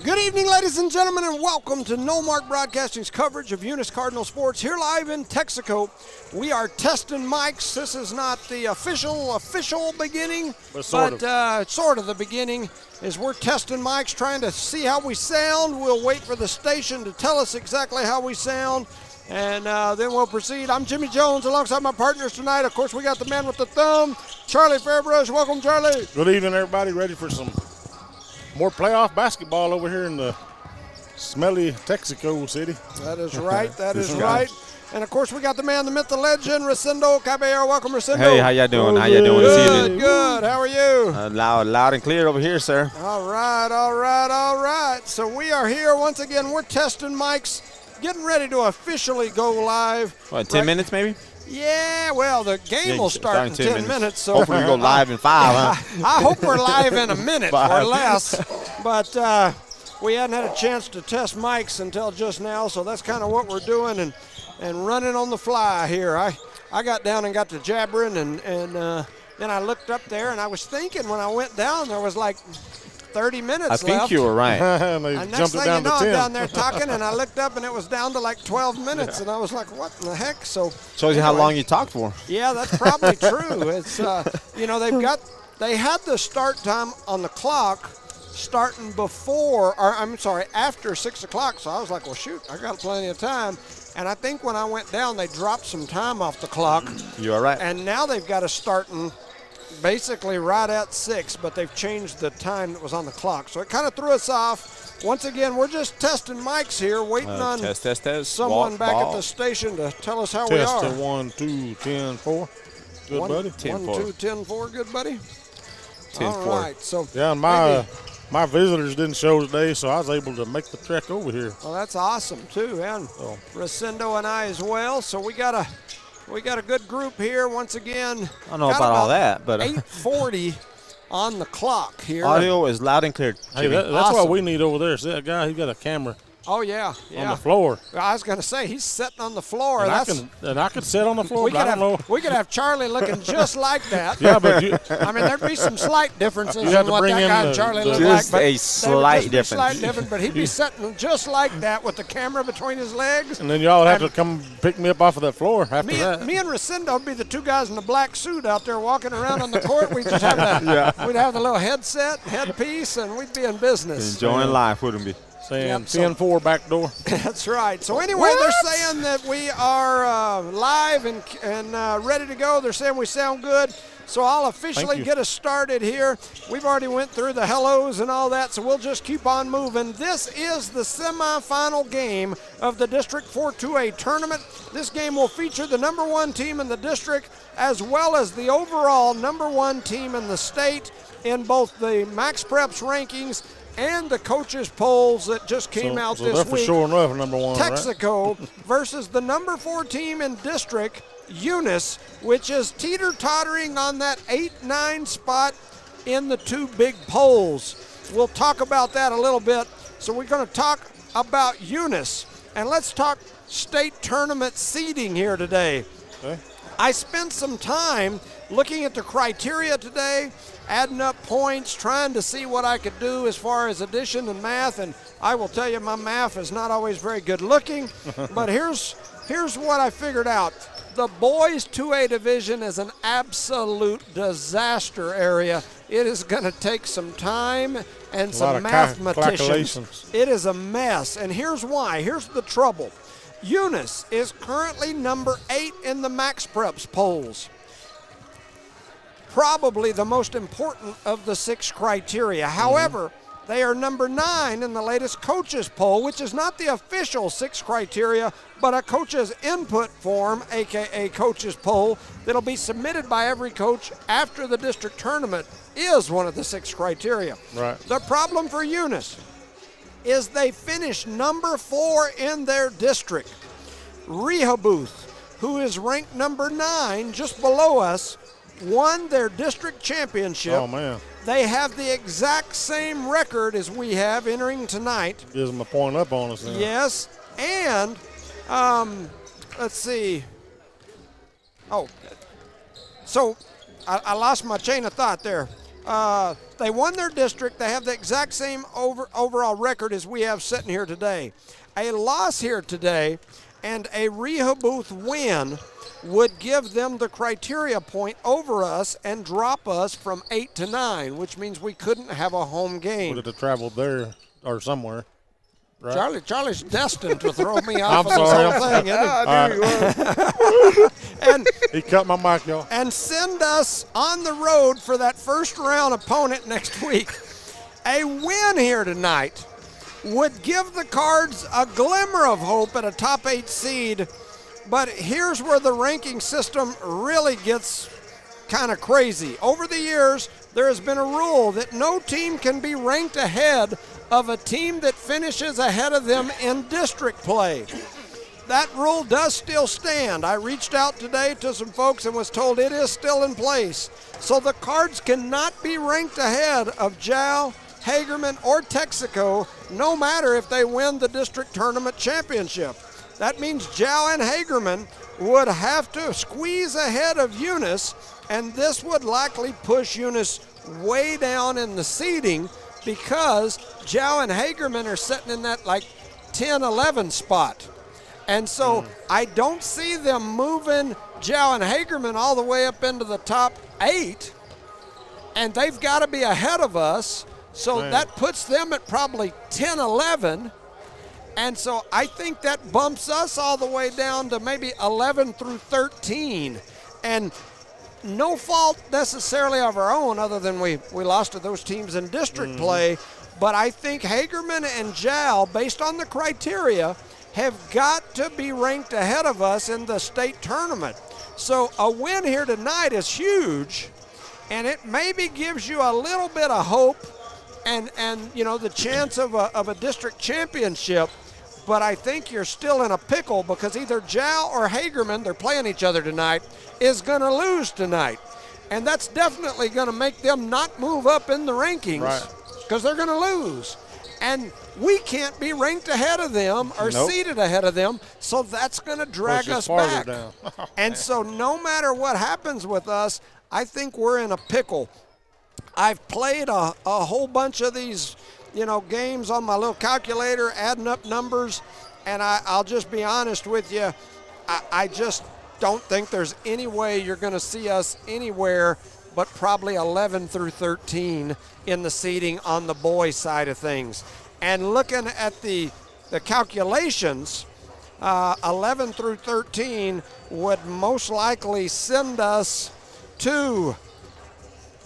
Good evening, ladies and gentlemen, and welcome to No Mark Broadcasting's coverage of Eunice Cardinal Sports here live in Texico. We are testing mics. This is not the official beginning, but sort of the beginning is we're testing mics, trying to see how we sound. We'll wait for the station to tell us exactly how we sound, and then we'll proceed. I'm Jimmy Jones alongside my partners tonight. Of course, we got the man with the thumb, Charlie Fairbrush. Welcome, Charlie. Good evening, everybody. Ready for some more playoff basketball over here in the smelly Texico city. That is right. That is right. And, of course, we got the man, the myth, the legend, Rosendo Caballero. Welcome, Rosendo. Hey, how y'all doing? How y'all doing this evening? Good. How are you? Loud and clear over here, sir. All right. So we are here once again. We're testing mics, getting ready to officially go live. What, 10 minutes maybe? Yeah, well, the game will start in 10 minutes. So hopefully we go live in 5, huh? I hope we're live in a minute or less. But we hadn't had a chance to test mics until just now, so that's kind of what we're doing and running on the fly here. I got down and got to jabbering, and then I looked up there, and I was thinking when I went down there was like 30 minutes left. I think you were right. And next thing you know, I'm down there talking, and I looked up, and it was down to like 12 minutes, and I was like, what in the heck? So shows you how long you talked for. Yeah, that's probably true. It's they had the start time on the clock starting after 6 o'clock. So I was like, well, shoot, I got plenty of time. And I think when I went down, they dropped some time off the clock. You are right. And now they've got us starting basically right at 6, but they've changed the time that was on the clock. So it kind of threw us off. Once again, we're just testing mics here, waiting on someone back at the station to tell us how we are. Test 1, 2, 10, 4. Good buddy. 1, 2, 10, 4. Good buddy. 10, All 4. right. So yeah, my visitors didn't show today, so I was able to make the trek over here. Well, that's awesome too, and Rosendo and I as well. So we got a good group here once again. I don't know about all that, but 8:40 on the clock here. Audio is loud and clear. Hey, that's awesome. What we need over there. See that guy? He got a camera. Oh, yeah. On the floor. I was going to say, he's sitting on the floor. And I could sit on the floor, but I don't know. We could have Charlie looking just like that. Yeah, but there'd be some slight differences in what that guy and Charlie look like. Just a slight difference. But he'd be sitting just like that with the camera between his legs. And then y'all would have to come pick me up off of that floor after that. Me and Rosendo would be the two guys in the black suit out there walking around on the court. We'd just have we'd have the little headpiece, and we'd be in business. Enjoying life, wouldn't we? Saying 10-4 back door. That's right. So anyway, they're saying that we are live and ready to go. They're saying we sound good. So I'll officially get us started here. We've already went through the hellos and all that, so we'll just keep on moving. This is the semifinal game of the District 4-2A tournament. This game will feature the number 1 team in the district as well as the overall number 1 team in the state in both the Max Preps rankings and the coaches' polls that just came out this week. So for sure enough number 1, Texico versus the number 4 team in district, Eunice, which is teeter-tottering on that 8-9 spot in the 2 big polls. We'll talk about that a little bit. So we're going to talk about Eunice, and let's talk state tournament seeding here today. Okay. I spent some time looking at the criteria today, adding up points, trying to see what I could do as far as addition and math, and I will tell you my math is not always very good looking, but here's what I figured out. The boys 2A division is an absolute disaster area. It is going to take some time and some mathematicians. It is a mess, and here's why. Here's the trouble. Eunice is currently number 8 in the Max Preps polls. Probably the most important of the 6 criteria. However, they are number 9 in the latest coaches poll, which is not the official 6 criteria, but a coach's input form, aka coaches poll, that'll be submitted by every coach after the district tournament is one of the 6 criteria. Right. The problem for Eunice is they finished number 4 in their district. Rehoboth, who is ranked number 9, just below us, won their district championship. Oh, man. They have the exact same record as we have entering tonight. Gives them a point up on us now. Yes, and let's see. Oh, so I lost my chain of thought there. They won their district. They have the exact same overall record as we have sitting here today. A loss here today and a Rehoboth win would give them the criteria point over us and drop us from 8 to 9, which means we couldn't have a home game. Would have traveled there or somewhere. Right? Charlie's destined to throw me off I'm of sorry. this whole thing, isn't he? I knew he was. And He cut my mic, y'all. and send us on the road for that first round opponent next week. A win here tonight would give the Cards a glimmer of hope at a top 8 seed, but here's where the ranking system really gets kind of crazy. Over the years, there has been a rule that no team can be ranked ahead of a team that finishes ahead of them in district play. That rule does still stand. I reached out today to some folks and was told it is still in place. So the Cards cannot be ranked ahead of Jow, Hagerman, or Texico, no matter if they win the district tournament championship. That means Jow and Hagerman would have to squeeze ahead of Eunice, and this would likely push Eunice way down in the seeding because Jow and Hagerman are sitting in that like 10-11 spot. And so I don't see them moving Jow and Hagerman all the way up into the top 8, and they've got to be ahead of us. So that puts them at probably 10-11. And so I think that bumps us all the way down to maybe 11 through 13. And no fault necessarily of our own other than we lost to those teams in district play. But I think Hagerman and Jow, based on the criteria, have got to be ranked ahead of us in the state tournament. So a win here tonight is huge, and it maybe gives you a little bit of hope and you know, the chance of a district championship. But I think you're still in a pickle because either Jow or Hagerman, they're playing each other tonight, is going to lose tonight. And that's definitely going to make them not move up in the rankings because they're going to lose. And we can't be ranked ahead of them or seated ahead of them, so that's going to drag us back. Down. And so no matter what happens with us, I think we're in a pickle. I've played a whole bunch of these, you know, games on my little calculator, adding up numbers, and I'll just be honest with you, I just don't think there's any way you're going to see us anywhere but probably 11 through 13 in the seeding on the boys' side of things. And looking at the calculations, 11 through 13 would most likely send us to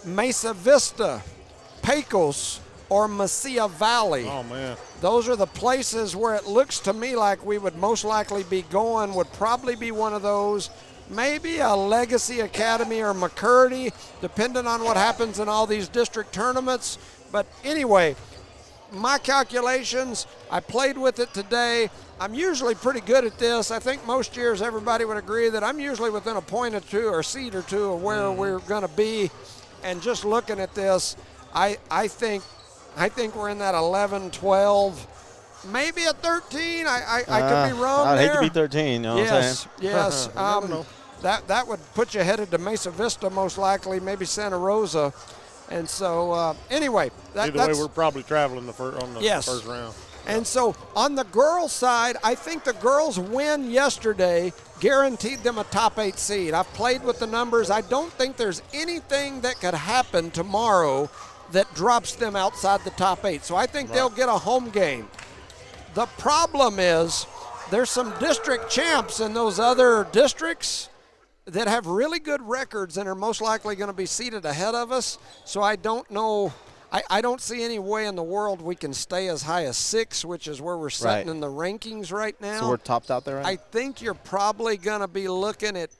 Mesa Vista, Pecos, or Mesilla Valley. Oh, man. Those are the places where it looks to me like we would most likely be going, would probably be one of those. Maybe a Legacy Academy or McCurdy, depending on what happens in all these district tournaments. But anyway, my calculations, I played with it today. I'm usually pretty good at this. I think most years everybody would agree that I'm usually within a point or two or seed or two of where we're going to be. And just looking at this, I think we're in that 11, 12, maybe a 13. I could be wrong I'd there. hate to be 13, you know what I'm saying? Yes. That would put you headed to Mesa Vista most likely, maybe Santa Rosa. And so, anyway. Either way, we're probably traveling on the first round. And so on the girls' side, I think the girls' win yesterday guaranteed them a top 8 seed. I've played with the numbers. I don't think there's anything that could happen tomorrow that drops them outside the top 8. So I think they'll get a home game. The problem is there's some district champs in those other districts that have really good records and are most likely going to be seated ahead of us. So I don't know. I don't see any way in the world we can stay as high as 6, which is where we're sitting in the rankings right now. So we're topped out there, right? I think you're probably going to be looking at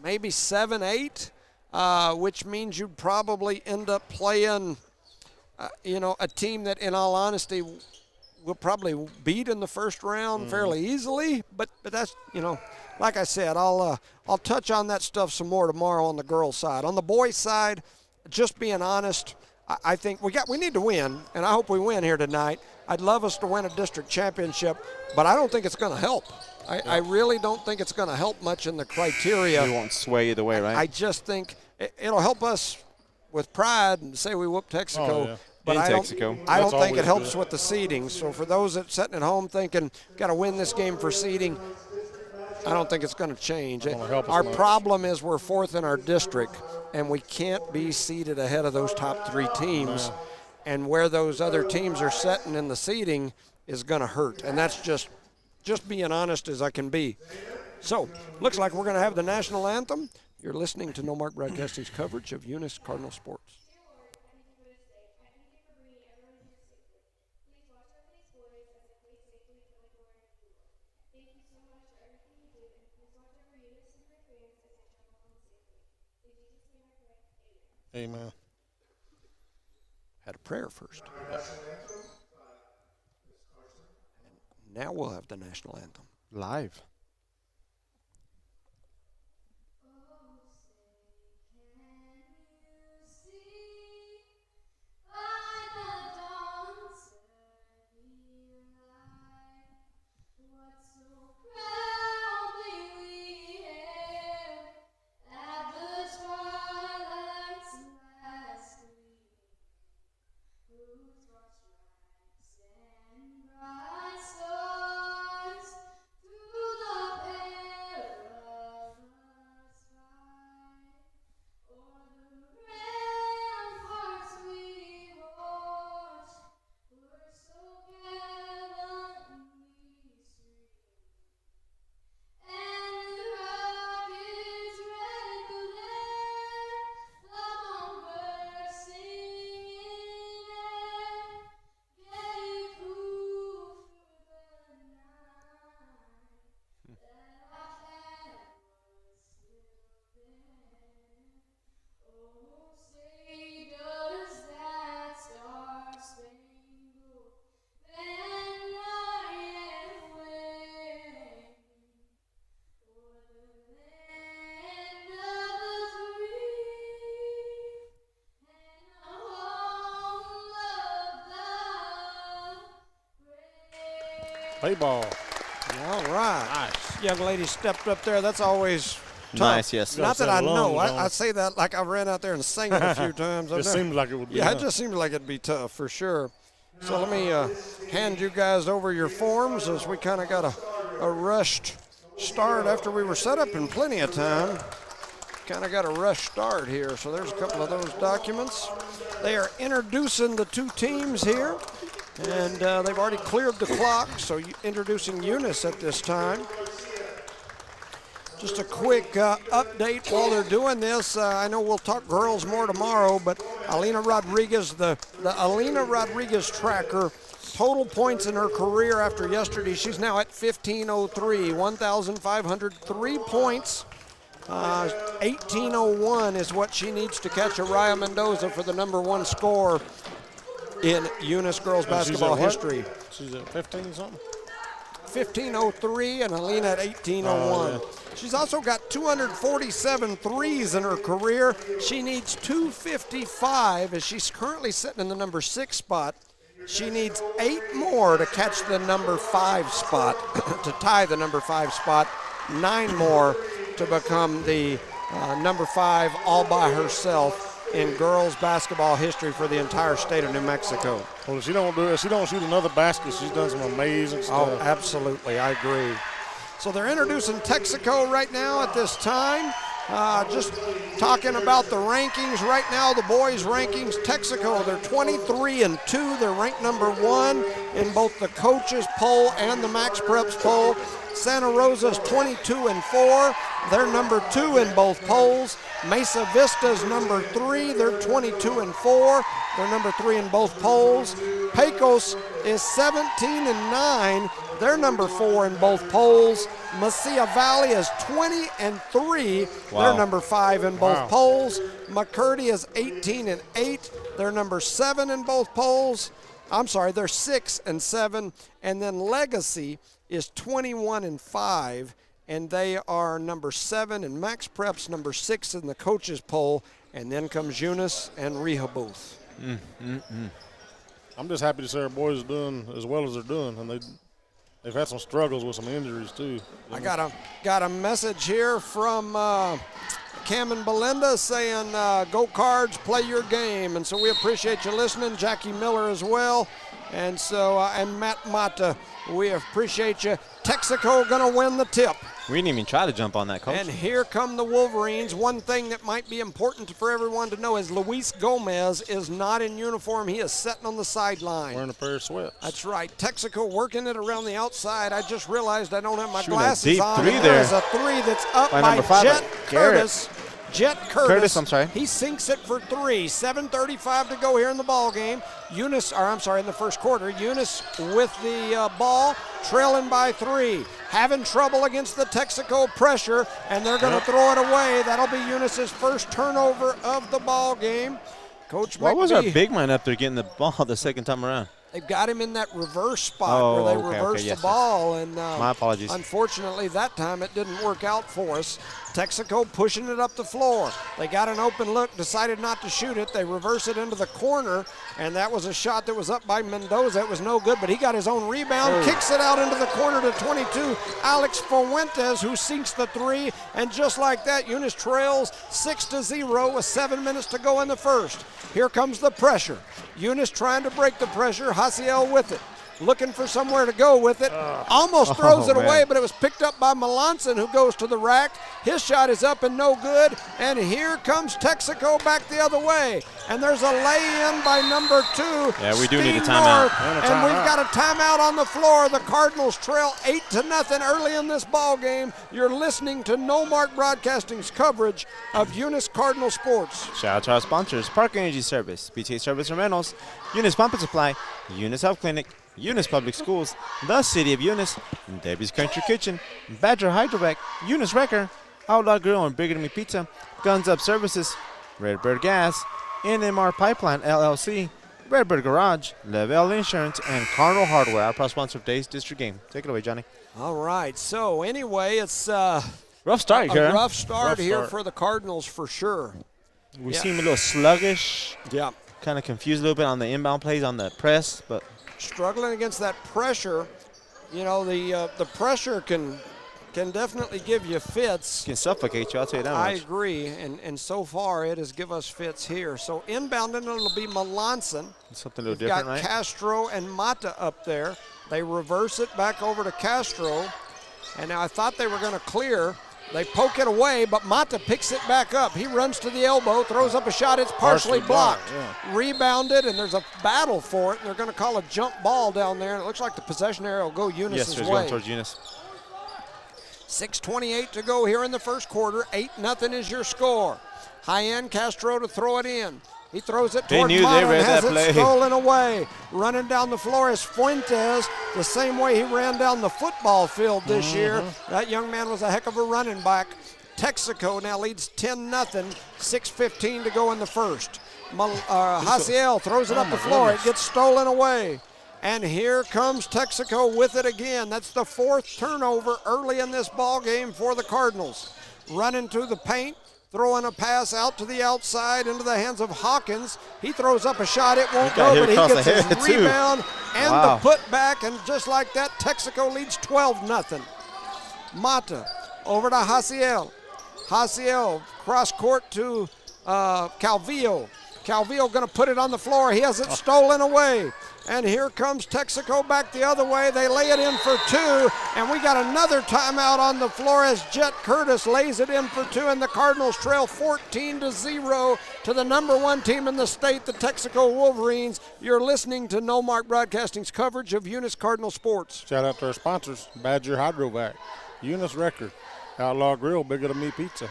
maybe 7, 8, which means you'd probably end up playing, a team that, in all honesty, will probably beat in the first round fairly easily. But that's, like I said, I'll touch on that stuff some more tomorrow on the girls' side. On the boys' side, just being honest, I think we need to win, and I hope we win here tonight. I'd love us to win a district championship, but I don't think it's going to help. I really don't think it's going to help much in the criteria. You won't sway either way, right? I just think it'll help us with pride and say we whooped Texico. Oh, yeah. But In I Texico. don't think always it helps good. with the seeding. So for those that sitting at home thinking, got to win this game for seeding, I don't think it's going to change. Not gonna help us Our much. problem is we're 4th in our district, and we can't be seeded ahead of those top 3 teams. No. And where those other teams are sitting in the seeding is going to hurt. And that's just being honest as I can be. So, looks like we're going to have the national anthem. You're listening to No Mark Broadcasting's coverage of Eunice Cardinal Sports. Amen. Had a prayer first. And now we'll have the national anthem. Live. Play ball. All right. Nice. Young lady stepped up there. That's always tough. Nice, yes. Not that I Settle know. on, I say that like I ran out there and sang it a few times. It seems like it would be. Yeah, huh? it just seems like it'd be tough for sure. So let me hand you guys over your forms as we kind of got a rushed start after we were set up in plenty of time. Kind of got a rush start here. So there's a couple of those documents. They are introducing the 2 teams here, and they've already cleared the clock. So introducing Eunice at this time. Just a quick update while they're doing this. I know we'll talk girls more tomorrow, but Alina Rodriguez, the Alina Rodriguez tracker, total points in her career after yesterday, she's now at 1,503, 1,503 points. 1,801 is what she needs to catch Araya Mendoza for the #1 score in Eunice girls basketball history. She's at 15 something? 1,503 and Alina at 1,801. Yeah. She's also got 247 threes in her career. She needs 255 as she's currently sitting in the #6 spot. She needs 8 more to catch the #5 spot, to tie the #5 spot, 9 more to become the #5 all by herself in girls basketball history for the entire state of New Mexico. Well, if she don't do it, if she don't shoot another basket, she's done some amazing stuff. Oh, absolutely, I agree. So they're introducing Texico right now at this time. Just talking about the rankings right now, the boys' rankings. Texaco, they're 23-2. They're ranked #1 in both the coaches poll and the Max Preps poll. Santa Rosa's 22-4. They're #2 in both polls. Mesa Vista's #3. They're 22-4. They're #3 in both polls. Pecos is 17-9. They're #4 in both polls. Mesilla Valley is 20-3. Wow. They're #5 in both polls. McCurdy is 18-8. They're #7 in both polls. I'm sorry, they're 6-7. And then Legacy is 21-5. And they are #7 in Max Preps, #6 in the coaches poll. And then comes Eunice and Rehoboth. I'm just happy to see our boys are doing as well as they're doing, and they've had some struggles with some injuries too. I got a message here from Cam and Belinda saying, go Cards, play your game. And so we appreciate you listening. Jackie Miller as well. And so, and Matt Mata, we appreciate you. Texico going to win the tip. We didn't even try to jump on that, Coach. And here come the Wolverines. One thing that might be important for everyone to know is Luis Gomez is not in uniform. He is sitting on the sideline. Wearing a pair of sweats. That's right. Texico working it around the outside. I just realized I don't have my Shooting a glasses deep on. three And there. There's a three that's up By by number 5, Jet Garrett. Curtis. Jet Curtis. I'm sorry. He sinks it for 3. 7:35 to go here in the ball game. Eunice, or I'm sorry, in the first quarter. Eunice with the ball, trailing by 3. Having trouble against the Texico pressure, and they're going to throw it away. That'll be Eunice's first turnover of the ball game. Coach Why was our McBee, big man up there getting the ball the second time around? they've got him in that reverse spot where they reverse the ball. And my apologies. Unfortunately, that time it didn't work out for us. Texico pushing it up the floor. They got an open look, decided not to shoot it. They reverse it into the corner, and that was a shot that was up by Mendoza. It was no good, but he got his own rebound, kicks it out into the corner to 22. Alex Fuentes, who sinks the 3, and just like that, Eunice trails 6-0 with 7 minutes to go in the first. Here comes the pressure. Eunice trying to break the pressure. Hasiel with it. Looking for somewhere to go with it. Almost throws it away, but it was picked up by Melanson, who goes to the rack. His shot is up and no good. And here comes Texico back the other way. And there's a lay-in by number 2. Yeah, we do need a Steve timeout. North. And we've got a timeout on the floor. The Cardinals trail 8-0 early in this ball game. You're listening to No Mark Broadcasting's coverage of Eunice Cardinal Sports. Shout out to our sponsors, Park Energy Service, BTA Service and Rentals, Eunice Pump and Supply, Eunice Health Clinic, Eunice Public Schools, the City of Eunice, Debbie's Country Kitchen, Badger Hydrovac, Eunice Wrecker, Outlaw Grill and Bigger Than Me Pizza, Guns Up Services, Redbird Gas, NMR Pipeline LLC, Redbird Garage, Lavelle Insurance, and Cardinal Hardware, our proud sponsor of today's district game. Take it away, Johnny. All right, so anyway, it's Rough start, a Karen. rough start here for the Cardinals for sure. We seem a little sluggish, Yeah. kind of confused a little bit on the inbound plays on the press, but Struggling against that pressure. You know, the pressure can definitely give you fits. can suffocate you, I'll tell you that I much. agree, and so far it has given us fits here. So inbounding, it'll be Melanson. Something a little We've different, got right? Castro and Mata up there. They reverse it back over to Castro. And now I thought they were going to clear. They poke it away, but Mata picks it back up. He runs to the elbow, throws up a shot. It's partially blocked. Rebounded, and there's a battle for it. And they're going to call a jump ball down there. And it looks like the possession area will go Eunice's Yes, it's way. going towards Eunice. 6:28 to go here in the first quarter. 8-0 is your score. High end Castro to throw it in. He throws it They toward knew Mata they and read has that it play. stolen away. Running down the floor is Fuentes, the same way he ran down the football field this year. That young man was a heck of a running back. Texico now leads 10-0, 6:15 to go in the first. Hasiel throws it up the floor. It gets stolen away. And here comes Texico with it again. That's the 4th turnover early in this ball game for the Cardinals. Running to the paint, throwing a pass out to the outside into the hands of Hawkins. He throws up a shot. It won't got go, hit but he across gets the his head, too. rebound and Wow. the putback. And just like that, Texico leads 12-0. Mata over to Hasiel. Hasiel cross court to Calvillo. Calvillo going to put it on the floor. He has it stolen away. And here comes Texico back the other way. They lay it in for 2, and we got another timeout on the floor as Jet Curtis lays it in for 2, and the Cardinals trail 14-0 to the number 1 team in the state, the Texico Wolverines. You're listening to No Mark Broadcasting's coverage of Eunice Cardinal Sports. Shout out to our sponsors, Badger Hydrovac, Eunice Wrecker, Outlaw Grill, Bigger Than Me Pizza,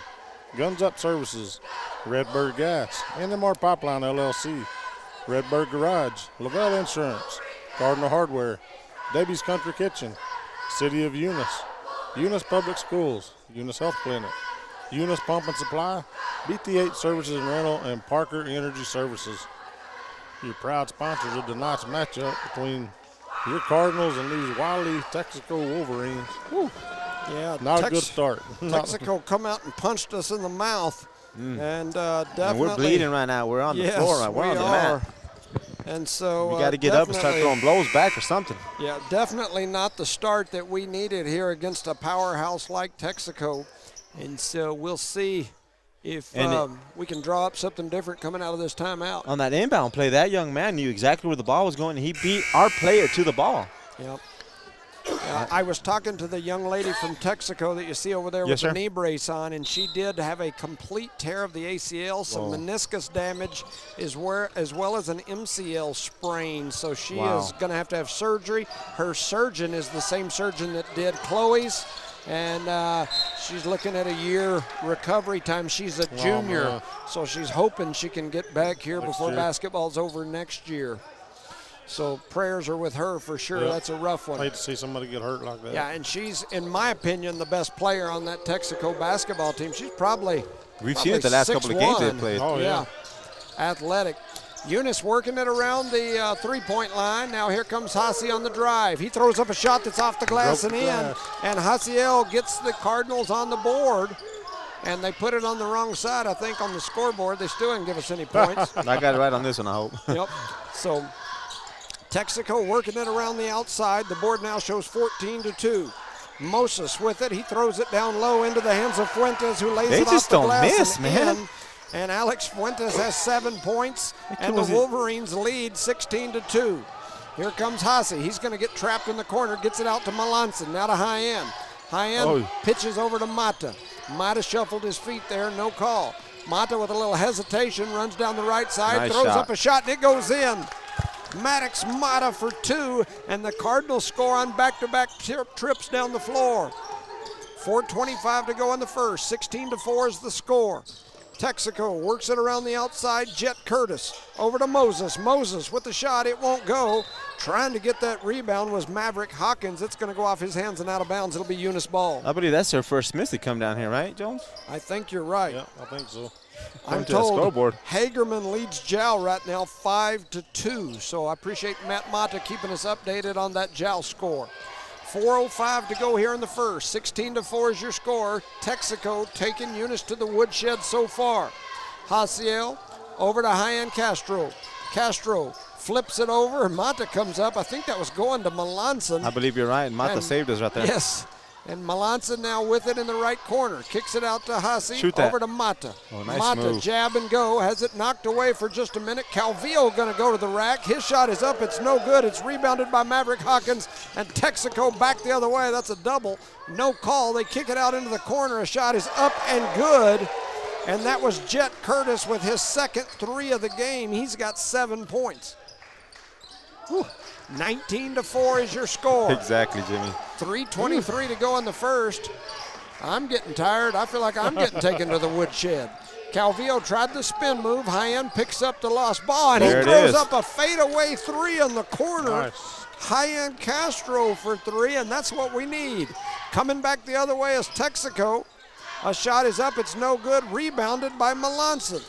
Guns Up Services, Redbird Gas, NMR Pipeline LLC, Redbird Garage, Lavelle Insurance, Cardinal Hardware, Debbie's Country Kitchen, City of Eunice, Eunice Public Schools, Eunice Health Clinic, Eunice Pump and Supply, BT8 Services and Rental, and Parker Energy Services. Your proud sponsors of tonight's matchup between your Cardinals and these wily Texico Wolverines. Whew. Yeah, Not a good start. Texico come out and punched us in the mouth. And definitely. And we're bleeding right now. We're on the Yes, floor. Right? We're we on the are. mat. And so We got to get up and start definitely- throwing blows back or something. Yeah, definitely not the start that we needed here against a powerhouse like Texico. And so we'll see if And we can draw up something different coming out of this timeout. On that inbound play, that young man knew exactly where the ball was going, and he beat our player to the ball. Yep. I was talking to the young lady from Texico that you see over there with the knee brace on, and she did have a complete tear of the ACL, some meniscus damage, as well as an MCL sprain. So she is going to have surgery. Her surgeon is the same surgeon that did Chloe's, and she's looking at a year recovery time. She's a junior, so she's hoping she can get back here before basketball's over next year. So prayers are with her for sure. Yep. That's a rough one. I hate to see somebody get hurt like that. Yeah, and she's, in my opinion, the best player on that Texico basketball team. She's probably We've seen it the last couple of games they've played. Oh, yeah. Athletic. Eunice working it around the three-point line. Now here comes Hassi on the drive. He throws up a shot that's off the glass and in. And Hassiel gets the Cardinals on the board. And they put it on the wrong side, I think, on the scoreboard. They still didn't give us any points. I got it right on this one, I hope. Yep. So Texico working it around the outside. The board now shows 14-2. Moses with it. He throws it down low into the hands of Fuentes, who lays it off the glass. They just don't miss, man. And Alex Fuentes has 7 points, and the Wolverines lead 16-2. Here comes Hassi. He's going to get trapped in the corner, gets it out to Melanson, now to High-End. High-End pitches over to Mata. Mata shuffled his feet there, no call. Mata with a little hesitation, runs down the right side, throws up a shot, and it goes in. Maddox Mata for 2, and the Cardinals score on back-to-back trips down the floor. 4:25 to go in the first. 16-4 is the score. Texico works it around the outside. Jet Curtis over to Moses. Moses with the shot. It won't go. Trying to get that rebound was Maverick Hawkins. It's going to go off his hands and out of bounds. It'll be Eunice ball. I believe that's their first miss to come down here, right, Jones? I think you're right. Yeah, I think so. I'm told Hagerman leads Jow right now 5-2. So I appreciate Matt Mata keeping us updated on that Jow score. 4:05 to go here in the first. 16-4 is your score. Texico taking Eunice to the woodshed so far. Haciel over to High-End Castro. Castro flips it over. Mata comes up. I think that was going to Melanson. I believe you're right. Mata saved us right there. Yes. And Melanson now with it in the right corner. Kicks it out to Hassi. Over to Mata. Nice Mata move. Jab and go. Has it knocked away for just a minute. Calvillo going to go to the rack. His shot is up. It's no good. It's rebounded by Maverick Hawkins. And Texico back the other way. That's a double. No call. They kick it out into the corner. A shot is up and good. And that was Jet Curtis with his second 3 of the game. He's got 7 points. 19-4 is your score. Exactly, Jimmy. 3:23 to go in the first. I'm getting tired. I feel like I'm getting taken to the woodshed. Calvillo tried the spin move. High-End picks up the lost ball, and he throws up a fadeaway 3 in the corner. Nice. High-End Castro for 3, and that's what we need. Coming back the other way is Texico. A shot is up. It's no good. Rebounded by Melanson.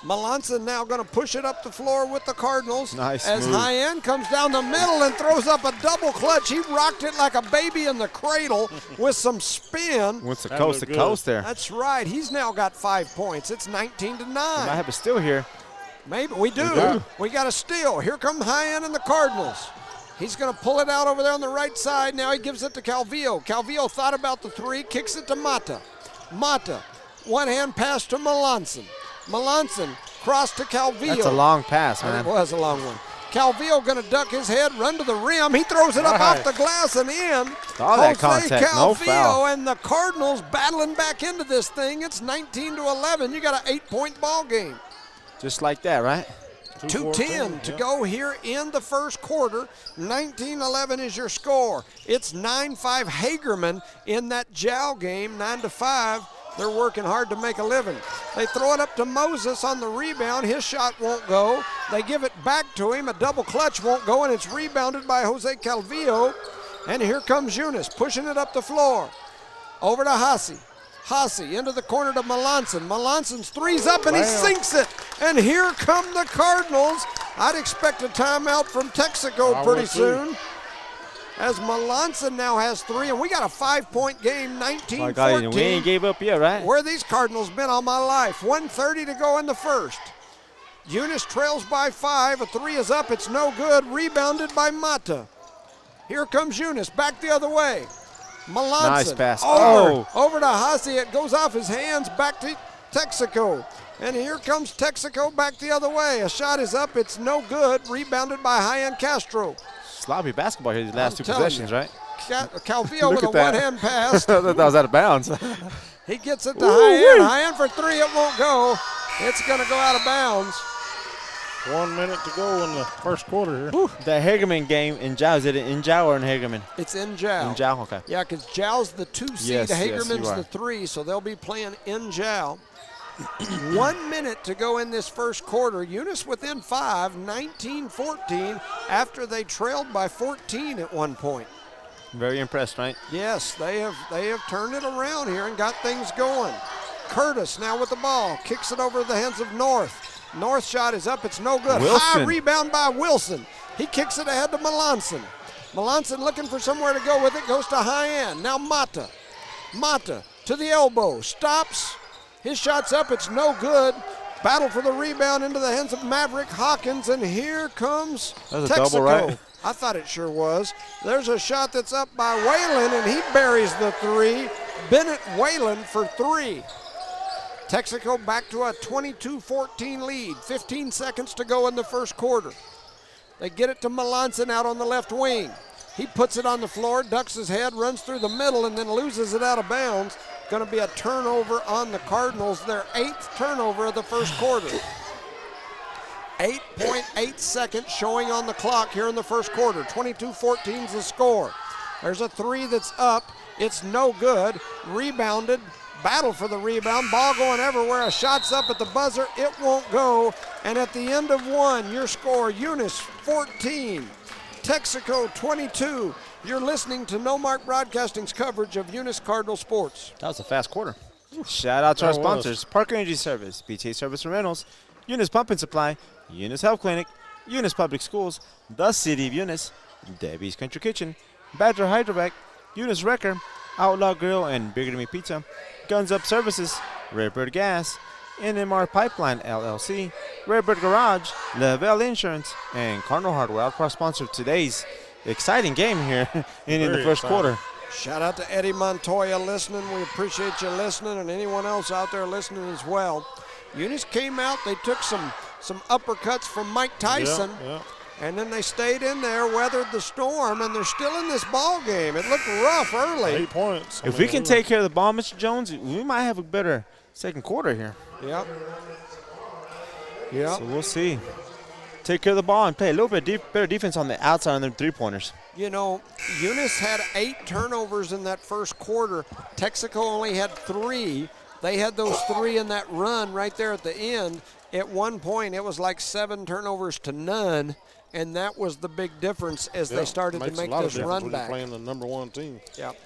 Melanson now going to push it up the floor with the Cardinals. Nice as move. High-End comes down the middle and throws up a double clutch. He rocked it like a baby in the cradle with some spin. Went to coast to coast there. That's right. He's now got 5 points. It's 19-9. We might have a steal here. Maybe we do. We got a steal. Here come High-End and the Cardinals. He's going to pull it out over there on the right side. Now he gives it to Calvillo. Calvillo thought about the 3, kicks it to Mata. Mata, one-hand pass to Melanson. Melanson cross to Calvillo. That's a long pass, man. It was a long one. Calvillo going to duck his head, run to the rim. He throws it up off the glass and in. All that contact, Calvillo, no foul. And the Cardinals battling back into this thing. It's 19-11. You got an 8-point ball game. Just like that, right? 2:10 to go here in the first quarter. 19-11 is your score. It's 9-5 Hagerman in that Jow game, 9-5. They're working hard to make a living. They throw it up to Moses on the rebound. His shot won't go. They give it back to him. A double clutch won't go, and it's rebounded by Jose Calvillo. And here comes Eunice pushing it up the floor. Over to Hassi. Hassi into the corner to Melanson. Melanson's 3's up, and he sinks it. And here come the Cardinals. I'd expect a timeout from Texico pretty soon. As Melanson now has 3, and we got a 5-point game, 19-14. We ain't gave up yet, right? Where these Cardinals been all my life. 1:30 to go in the first. Eunice trails by 5. A 3 is up. It's no good. Rebounded by Mata. Here comes Eunice back the other way. Melanson. Nice pass. Over to Hasi. It goes off his hands. Back to Texico. And here comes Texico back the other way. A shot is up. It's no good. Rebounded by High-End Castro. Sloppy basketball here these last two possessions, right? Calvillo Look with a at that. one-hand pass. I thought that was out of bounds. He gets it to High-End. High-End for three. It won't go. It's going to go out of bounds. 1 minute to go in the first quarter here. The Hagerman game in Jow. Is it in Jow or in Hagerman? It's in Jow. In Jow, okay. Yeah, because Jow's the 2 seed. Yes, yes, Hagerman's you are. the 3, so they'll be playing in Jow. 1 minute to go in this first quarter. Eunice within 5, 19-14, after they trailed by 14 at one point. Very impressed, right? Yes, they have turned it around here and got things going. Curtis now with the ball, kicks it over the hands of North. North shot is up, it's no good. Wilson. High rebound by Wilson. He kicks it ahead to Melanson. Melanson looking for somewhere to go with it, goes to High End. Now Mata. Mata to the elbow, stops. His shot's up, it's no good. Battle for the rebound into the hands of Maverick Hawkins, and here comes That was a Texico. double, right? I thought it sure was. There's a shot that's up by Whalen, and he buries the three. Bennett Whalen for three. Texico back to a 22-14 lead. 15 seconds to go in the first quarter. They get it to Melanson out on the left wing. He puts it on the floor, ducks his head, runs through the middle, and then loses it out of bounds. Going to be a turnover on the Cardinals, their 8th turnover of the first quarter. 8.8 seconds showing on the clock here in the first quarter. 22-14 is the score. There's a three that's up. It's no good. Rebounded. Battle for the rebound. Ball going everywhere. A shot's up at the buzzer. It won't go. And at the end of one, your score, Eunice 14, Texico 22. You're listening to No Mark Broadcasting's coverage of Eunice Cardinal sports. That was a fast quarter. Shout out to our That was. sponsors, Parker Energy Service, BTA Service and Rentals, Eunice Pump and Supply, Eunice Health Clinic, Eunice Public Schools, the City of Eunice, Debbie's Country Kitchen, Badger Hydrovac, Eunice Wrecker, Outlaw Grill and Bigger Than Me Pizza, Guns Up Services, Redbird Gas, NMR Pipeline LLC, Redbird Garage, Lavelle Insurance, and Cardinal Hardware. Our sponsor of today's exciting game here in the Very first exciting. quarter. Shout out to Eddie Montoya listening. We appreciate you listening, and anyone else out there listening as well. Eunice came out. They took some uppercuts from Mike Tyson, Yeah. and then they stayed in there, weathered the storm, and they're still in this ball game. It looked rough early. 8 points. If we can take care of the ball, Mr. Jones, we might have a better second quarter here. Yep. Yep. So we'll see. Take care of the ball and play a little bit better defense on the outside on their three-pointers. You know, Eunice had 8 turnovers in that first quarter. Texico only had 3. They had those 3 in that run right there at the end. At one point, it was like 7 turnovers to none, and that was the big difference as they started to Makes a make lot of this difference run when back. you're playing the number 1 team. Yep.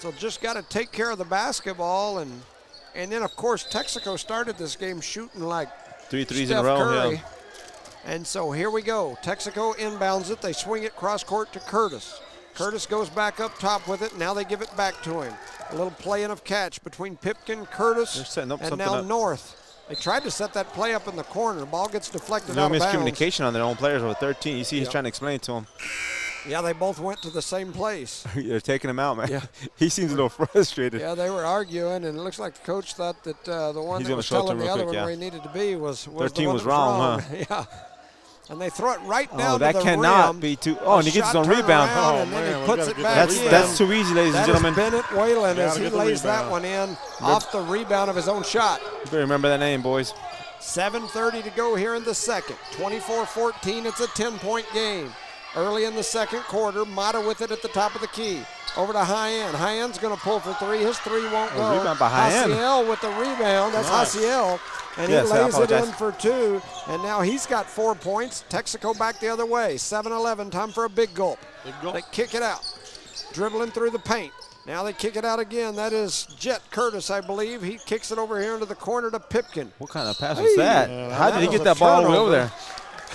So just got to take care of the basketball, and then, of course, Texico started this game shooting like 3 threes Steph in a row. Curry. Yeah. And so here we go. Texaco inbounds it. They swing it cross court to Curtis. Curtis goes back up top with it. Now they give it back to him. A little playing of catch between Pipkin, Curtis, They're setting up and something now up. North. They tried to set that play up in the corner. Ball gets deflected No out of bounds. miscommunication on their own players over 13. You see he's Yep. trying to explain it to him. Yeah, they both went to the same place. They're taking him out, man. Yeah. He seems a little frustrated. Yeah, they were arguing, and it looks like the coach thought that the one He's that gonna was show it to telling him the real other quick, one yeah. where he needed to be was 13 the one was that wrong, Yeah. And they throw it right down Oh, that to the cannot rim. be too. Oh, and he gets his own rebound. Oh, Oh, and then man, he we puts gotta it get back that in. That's too easy, ladies and That is gentlemen. Bennett Whalen as Gotta he get the lays that rebound. one in off the rebound of his own shot. You better remember that name, boys. 7:30 to go here in the second. 24-14, it's a 10-point game. Early in the second quarter, Mata with it at the top of the key. Over to High End. High End's going to pull for 3. His 3 won't Oh, go. rebound by High End. Hasiel with the rebound. That's Nice. Hasiel. And Yes, I he lays it apologize. in for 2. And now he's got 4 points. Texico back the other way. 7-11, time for a big gulp. Big gulp. They kick it out. Dribbling through the paint. Now they kick it out again. That is Jet Curtis, I believe. He kicks it over here into the corner to Pipkin. What kind of pass was that? Yeah, How did he that get was that a ball all the way turnover. over there?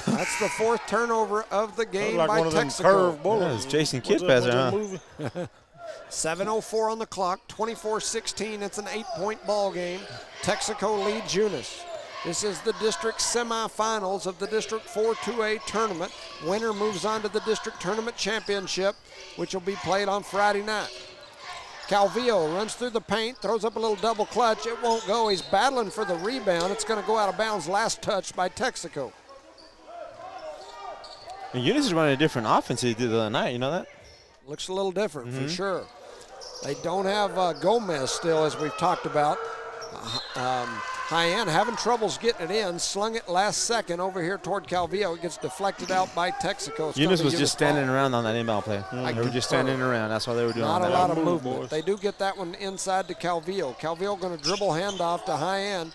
That's the 4th turnover of the game Like by one of them Texico. curved bullets. it's Jason What's Kidd that- pass what's there, that huh? movie? 7:04 on the clock, 24-16. It's an 8-point ball game. Texico leads Eunice. This is the district semifinals of the District 4-2A tournament. Winner moves on to the district tournament championship, which will be played on Friday night. Calvillo runs through the paint, throws up a little double clutch. It won't go. He's battling for the rebound. It's going to go out of bounds. Last touch by Texico. And Eunice is running a different offense than he did the other night. You know that? Looks a little different for sure. They don't have Gomez still, as we've talked about. High end having troubles getting it in. Slung it last second over here toward Calvillo. It gets deflected out by Texaco. Eunice was just standing around on that inbound play. They were just standing around. That's what they were doing. Not a lot of movement. Boys. They do get that one inside to Calvillo. Calvillo going to dribble handoff to high end.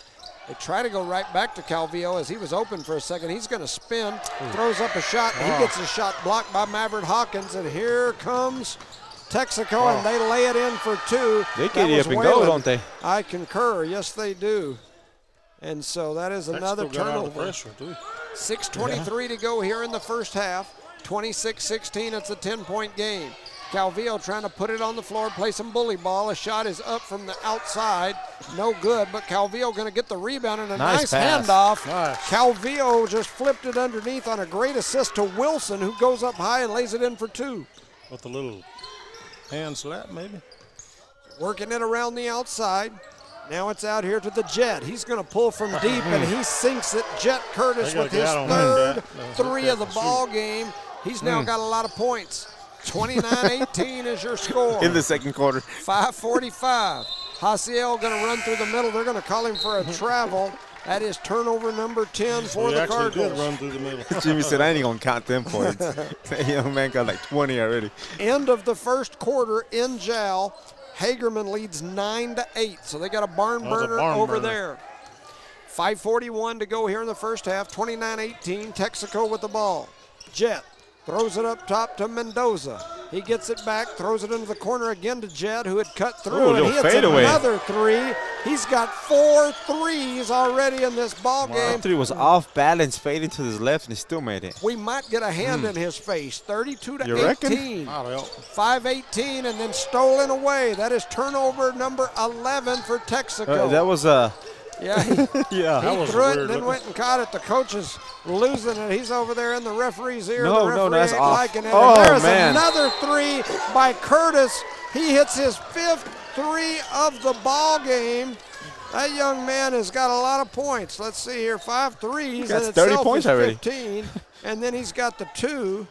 They try to go right back to Calvillo as he was open for a second. He's going to spin, throws up a shot. He gets a shot blocked by Maverick Hawkins, and here comes Texaco, and they lay it in for two. They get it up and go, don't they? I concur. Yes, they do. And so that is another turnover. 6:23 to go here in the first half. 26-16, it's a 10-point game. Calvillo trying to put it on the floor, play some bully ball. A shot is up from the outside. No good, but Calvillo going to get the rebound and a nice handoff. Nice. Calvillo just flipped it underneath on a great assist to Wilson, who goes up high and lays it in for two. With a little hand slap, maybe. Working it around the outside. Now it's out here to the Jet. He's going to pull from deep, and he sinks it. Jet Curtis with his third three of the ball game. He's now got a lot of points. 29-18 is your score. In the second quarter. 5:45. Hasiel going to run through the middle. They're going to call him for a travel. That is turnover number 10 for the Cardinals. Did run through the middle. Jimmy said, I ain't going to count them points. That young man got like 20 already. End of the first quarter in Jal. Hagerman leads 9-8, so they got a barn burner over there. 5:41 to go here in the first half. 29-18. Texaco with the ball. Jet throws it up top to Mendoza. He gets it back, throws it into the corner again to Jed, who had cut through, and he hits another three. He's got 4 threes already in this ball game. That three was off balance, fading to his left, and he still made it. We might get a hand in his face. 32-18. You reckon? 5:18, and then stolen away. That is turnover number 11 for Texico. That was Yeah, he threw it and then went and caught it. The coach is losing it. He's over there in the referee's ear. No, that's ain't off. liking it. Oh, and there's man. another three by Curtis. He hits his 5th three of the ball game. That young man has got a lot of points. Let's see here, 5 threes. That's and 30 points already. 15. And then he's got the 2.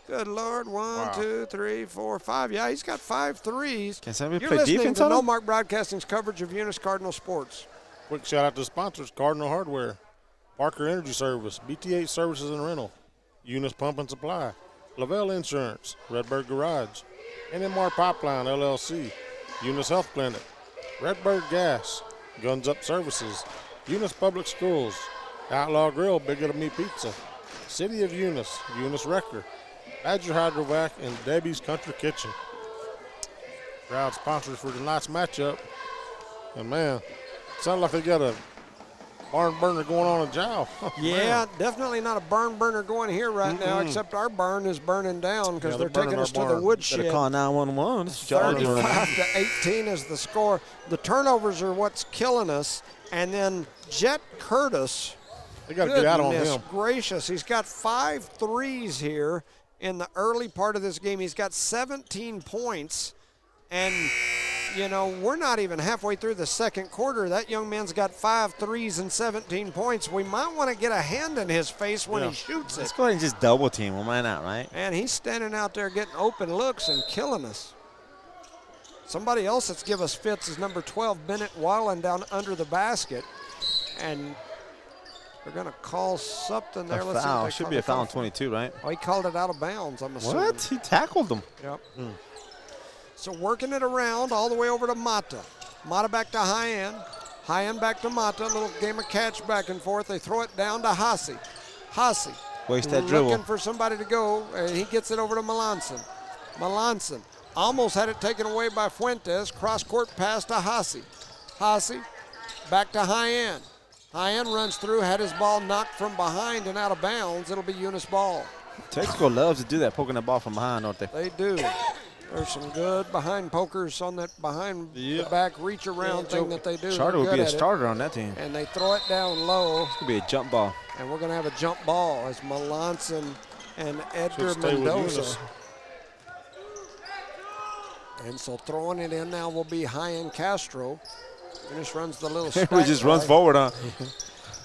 Good Lord, 1, 2, 3, 4, 5. Yeah, he's got 5 threes. Can somebody You're play listening defense to on No him? Mark Broadcasting's coverage of Eunice Cardinal Sports. Quick shout out to sponsors: Cardinal Hardware, Parker Energy Service, BTH Services and Rental, Eunice Pump and Supply, Lavelle Insurance, Redbird Garage, NMR Pipeline LLC, Eunice Health Clinic, Redbird Gas, Guns Up Services, Eunice Public Schools, Outlaw Grill, Bigger to Me Pizza, City of Eunice, Eunice Wrecker, Badger Hydrovac, and Debbie's Country Kitchen. Proud sponsors for tonight's matchup. And man, sounds like they got a barn burner going on in Jow. Yeah, definitely not a barn burner going here right now, except our barn is burning down because they're taking us to the woodshed. Better call 911. This is Joe. 35-18 is the score. The turnovers are what's killing us. And then Jet Curtis, They got to get out on goodness him. gracious, he's got 5 threes here in the early part of this game. He's got 17 points. And, you know, we're not even halfway through the second quarter. That young man's got 5 threes and 17 points. We might want to get a hand in his face when he shoots it. Let's go ahead and just double team him. Why not, right? And he's standing out there getting open looks and killing us. Somebody else that's give us fits is number 12, Bennett Wallen, down under the basket. And they're going to call something there. A foul. Should be a foul on 22, right? Oh, he called it out of bounds, I'm assuming. What? He tackled him. Yep. So working it around all the way over to Mata. Mata back to High End. High End back to Mata. A little game of catch back and forth. They throw it down to Hasi. Hasi. Waste that dribble. Looking for somebody to go. He gets it over to Melanson. Melanson almost had it taken away by Fuentes. Cross-court pass to Hasi. Hasi back to High End. High End runs through, had his ball knocked from behind and out of bounds. It'll be Eunice ball. Texaco loves to do that, poking the ball from behind, don't they? They do. There's some good behind pokers on that behind the back reach around thing that they do. Charter would be a starter on that team. And they throw it down low. It could be a jump ball. And we're going to have a jump ball as Melanson and Edgar Mendoza. And so throwing it in now will be High-End Castro. Eunice runs the little He stack just runs play, forward, huh?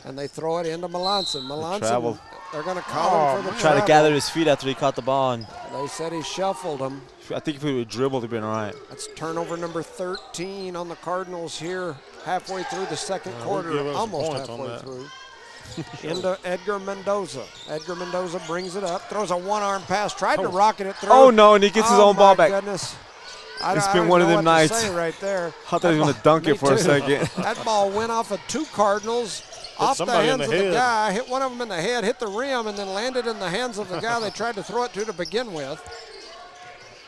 and they throw it into Melanson. travel. They're going to call him for the Try to travel. gather his feet after he caught the ball. And They said he shuffled him. I think if he would dribble, he'd been all right. That's turnover number 13 on the Cardinals here halfway through the second We'll quarter, give us almost points on halfway that. through. Into Edgar Mendoza. Edgar Mendoza brings it up, throws a one-arm pass, tried to rocket it through. Oh, no, and he gets his own ball back. Oh, my goodness. It's I been don't one of know them what to nights. say right there. I thought he was going to dunk Me it for a too. second. That ball went off of 2 Cardinals, off the somebody in hands the of the head. guy, hit one of them in the head, hit the rim, and then landed in the hands of the guy they tried to throw it to begin with.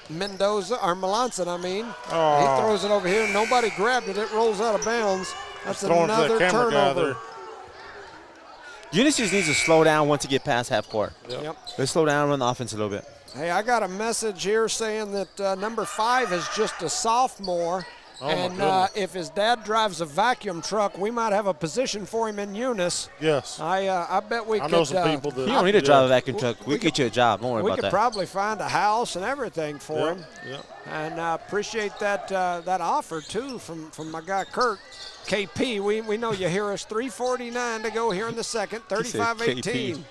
Mendoza, or Melanson, I mean. Oh. He throws it over here. Nobody grabbed it. It rolls out of bounds. That's Throwing to that another camera guy turnover. there. Eunice just needs to slow down once he get past half court. Yep. Let's slow down and run the offense a little bit. Hey, I got a message here saying that number 5 is just a sophomore. Oh, my and goodness. if his dad drives a vacuum truck, we might have a position for him in Eunice. Yes. I bet we I could. know some people that. You don't need to drive a vacuum we- truck. we We get you a job. Don't worry We about could that. probably find a house and everything for him. Yep. And appreciate that that offer too from my guy Kirk. KP, we know you hear us. 3:49 to go here in the second. He said 35-18. KP.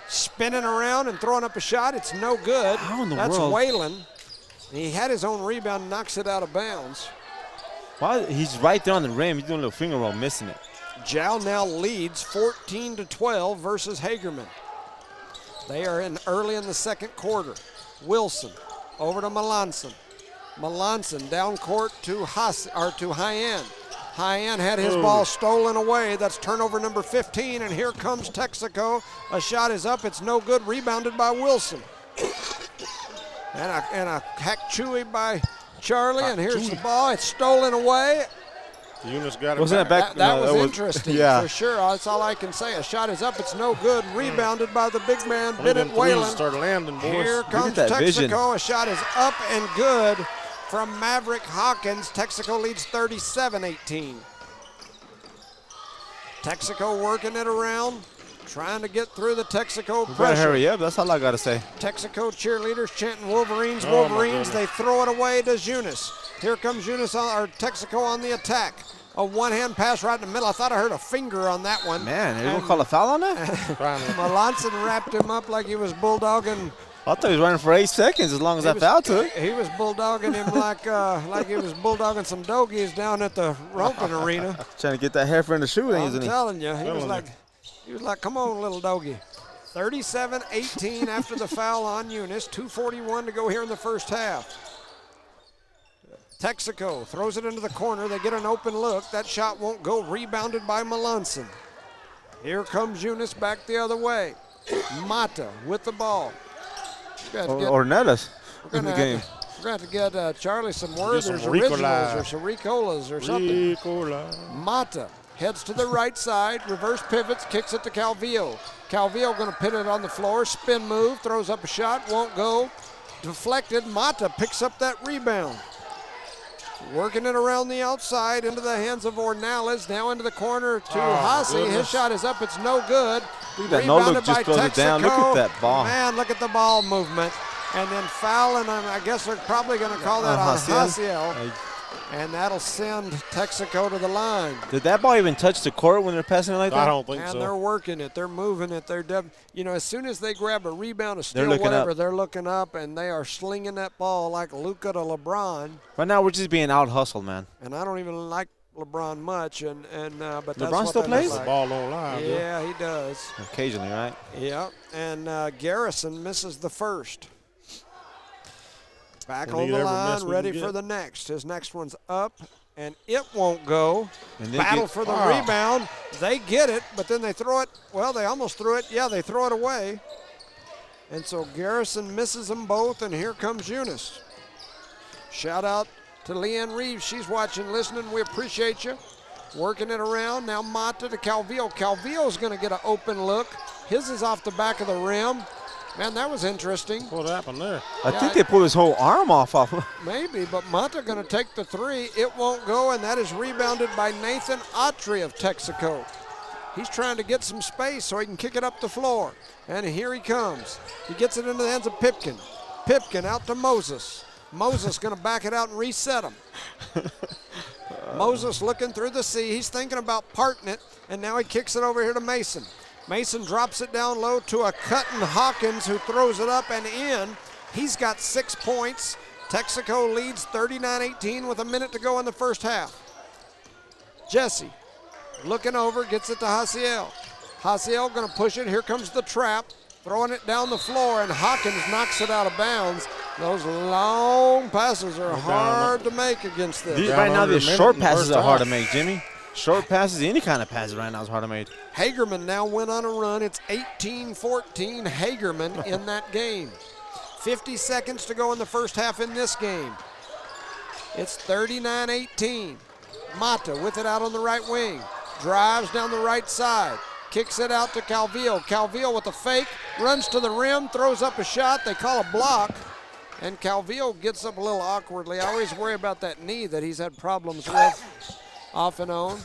Spinning around and throwing up a shot. It's no good. How in the That's world? Whalen. He had his own rebound, knocks it out of bounds. Why? He's right there on the rim. He's doing a little finger roll, missing it. Jal now leads 14-12 versus Hagerman. They are in early in the second quarter. Wilson over to Melanson. Melanson down court to High-End. High-End had his ball stolen away. That's turnover number 15, and here comes Texico. A shot is up. It's no good. Rebounded by Wilson. And a hack chewy by Charlie, and here's the ball. It's stolen away. Eunice got it Wasn't back. that back? That No, was that was- interesting, yeah. for sure. That's all I can say. A shot is up. It's no good. Rebounded by the big man, Only them Bennett threes Whalen. start landing, boys. Here comes that vision. Texico. A shot is up and good from Maverick Hawkins. Texico leads 37-18. Texico working it around, trying to get through the Texaco We better pressure. hurry up. That's all I got to say. Texaco cheerleaders chanting Wolverines, Oh, my Wolverines. goodness. They throw it away to Eunice. Here comes Eunice or Texaco on the attack. A one-hand pass right in the middle. I thought I heard a finger on that one. Man, are you going to call a foul on that? Finally. Melanson wrapped him up like he was bulldogging. I thought he was running for 8 seconds as long as that foul took. He was bulldogging him like he was bulldogging some dogies down at the roping arena. Trying to get that hair in the shoe, I'm isn't he? telling you, he was Telling like, come on, little doggy. 37-18 after the foul on Eunice. 2:41 to go here in the first half. Texico throws it into the corner. They get an open look. That shot won't go. Rebounded by Melanson. Here comes Eunice back the other way. Mata with the ball. Or Nettas in the game. We're going to have to get Charlie some Werther's some originals Ricola. or some Ricolas or something. Ricola. Mata heads to the right side, reverse pivots, kicks it to Calvillo. Calvillo going to pin it on the floor, spin move, throws up a shot, won't go. Deflected, Mata picks up that rebound. Working it around the outside into the hands of Ornales, now into the corner to Haase. His goodness. shot is up, it's no good. Look at that no-look, just throws it down. Look at that ball. Man, look at the ball movement. And then foul, and I guess they're probably going to call that on Hasiel. And that'll send Texico to the line. Did that ball even touch the court when they're passing it like that? I don't think And so. they're working it. They're moving it. As soon as they grab a rebound, a steal, They're looking whatever, up. they're looking up, and they are slinging that ball like Luka to LeBron. Right now, we're just being out-hustled, man. And I don't even like LeBron much, but that's LeBron what still they plays? look The like. ball on line. Yeah, he does. Occasionally, right? Yeah, and Garrison misses the first. Back We on need the every line, miss we ready can for get. the next. His next one's up, and it won't go. And they Battle get- for the Oh. rebound. They get it, but then they throw it. Well, they almost threw it. Yeah, they throw it away. And so Garrison misses them both, and here comes Eunice. Shout out to Leanne Reeves. She's watching, listening. We appreciate you. Working it around. Now Mata to Calvillo. Calvillo's going to get an open look. His is off the back of the rim. Man, that was interesting. What happened there? I think they pulled his whole arm off. Maybe, but Mata going to take the three. It won't go, and that is rebounded by Nathan Autry of Texico. He's trying to get some space so he can kick it up the floor. And here he comes. He gets it into the hands of Pipkin. Pipkin out to Moses. Moses going to back it out and reset him. Moses looking through the sea. He's thinking about parting it, and now he kicks it over here to Mason. Mason drops it down low to a Cutting Hawkins, who throws it up and in. He's got 6 points. Texico leads 39-18 with a minute to go in the first half. Jesse looking over, gets it to Hasiel. Hasiel going to push it. Here comes the trap. Throwing it down the floor, and Hawkins knocks it out of bounds. Those long passes are hard to make against this. Right now, the short passes are hard to make, Jimmy. Short passes, any kind of passes right now is hard to make. Hagerman now went on a run. It's 18-14 Hagerman in that game. 50 seconds to go in the first half in this game. It's 39-18. Mata with it out on the right wing. Drives down the right side. Kicks it out to Calvillo. Calvillo with a fake, runs to the rim, throws up a shot. They call a block, and Calvillo gets up a little awkwardly. I always worry about that knee that he's had problems with off and on.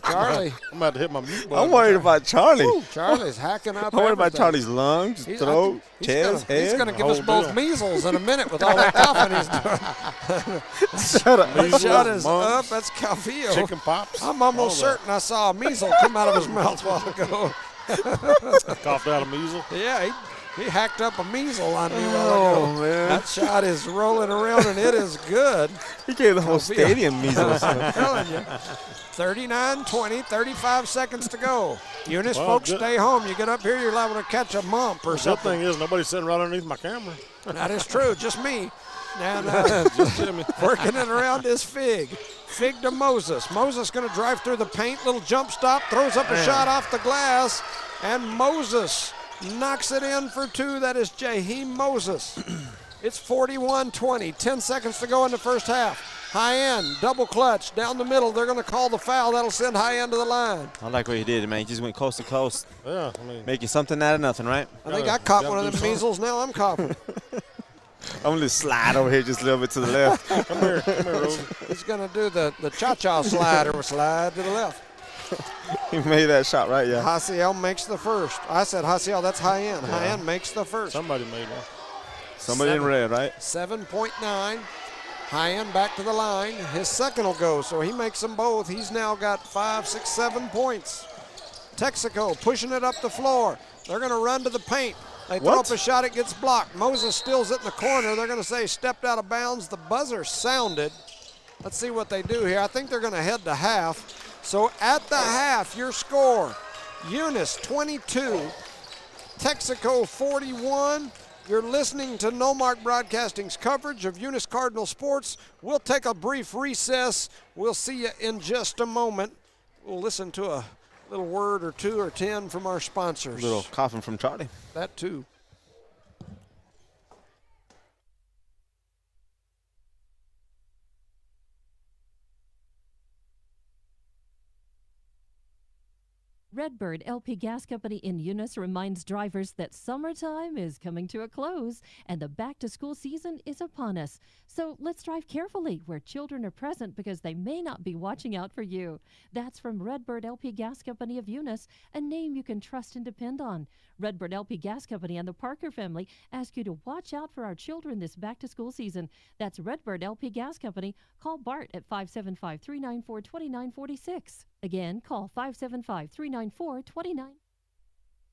Charlie. I'm about to hit my mute button. I'm worried about Charlie. Woo, Charlie's hacking up I'm worried about everything. Charlie's lungs, throat, chest, head. He's going to give us whole both deal. measles in a minute with all that coughing he's doing. Shut up. That Measles, shot is mumps, up. That's Calvillo. Chicken pops. I'm almost all that. certain I saw a measle come out of his mouth a while ago. Coughed out a measles. Yeah, he hacked up a measle on me a while ago. man. That shot is rolling around, and it is good. He gave the whole stadium measles. I'm telling you. 39-20, 35 seconds to go. Eunice, Well, folks, good. stay home. You get up here, you're liable to catch a mump or The good something. thing is nobody's sitting right underneath my camera. That is true, just me. And Just Jimmy. working it around is Fig. Fig to Moses. Moses going to drive through the paint, little jump stop, throws up a shot off the glass, and Moses knocks it in for two. That is Jaheim Moses. It's 41-20, 10 seconds to go in the first half. High end, double clutch, down the middle. They're going to call the foul. That'll send High end to the line. I like what he did, man. He just went coast to coast, Yeah, I mean, making something out of nothing, right? I think Gotta- I caught gotta one of do them something. measles. Now I'm coughing. I'm going to slide over here just a little bit to the left. come here, Rosie. He's going to do the cha-cha slide or slide to the left. He made that shot right, yeah. Hasiel makes the first. I said Hasiel, that's High end. High end makes the first. Somebody made one. Somebody in red, right? 7.9. High end back to the line. His second will go, so he makes them both. He's now got 5, 6, 7 points. Texico pushing it up the floor. They're going to run to the paint. They throw up a shot, it gets blocked. Moses steals it in the corner. They're going to say stepped out of bounds. The buzzer sounded. Let's see what they do here. I think they're going to head to half. So at the half, your score, Eunice 22, Texico 41. You're listening to No Mark Broadcasting's coverage of Eunice Cardinal Sports. We'll take a brief recess. We'll see you in just a moment. We'll listen to a little word or two or 10 from our sponsors. Little coughing from Charlie. That too. Redbird LP Gas Company in Eunice reminds drivers that summertime is coming to a close and the back-to-school season is upon us. So let's drive carefully where children are present because they may not be watching out for you. That's from Redbird LP Gas Company of Eunice, a name you can trust and depend on. Redbird LP Gas Company and the Parker family ask you to watch out for our children this back-to-school season. That's Redbird LP Gas Company. Call Bart at 575-394-2946. Again, call 575-394-2946.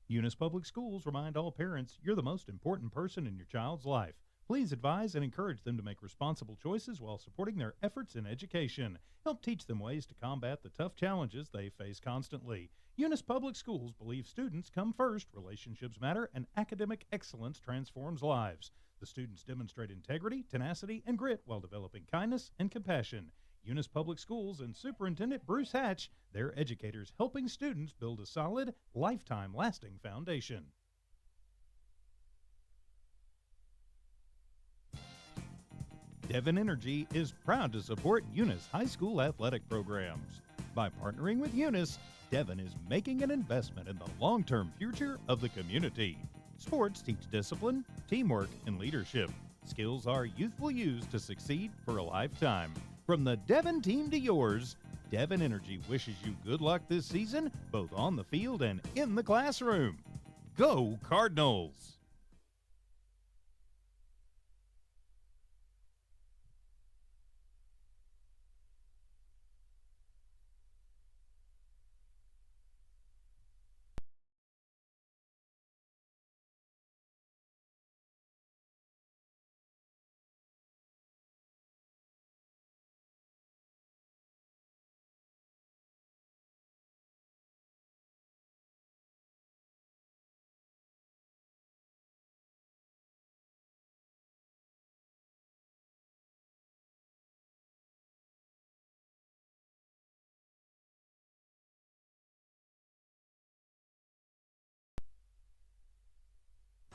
Eunice Public Schools remind all parents you're the most important person in your child's life. Please advise and encourage them to make responsible choices while supporting their efforts in education. Help teach them ways to combat the tough challenges they face constantly. Eunice Public Schools believe students come first, relationships matter, and academic excellence transforms lives. The students demonstrate integrity, tenacity, and grit while developing kindness and compassion. Eunice Public Schools and Superintendent Bruce Hatch, their educators helping students build a solid, lifetime lasting foundation. Devon Energy is proud to support Eunice High School athletic programs. By partnering with Eunice, Devon is making an investment in the long-term future of the community. Sports teach discipline, teamwork, and leadership. Skills our youth will use to succeed for a lifetime. From the Devon team to yours, Devon Energy wishes you good luck this season, both on the field and in the classroom. Go Cardinals!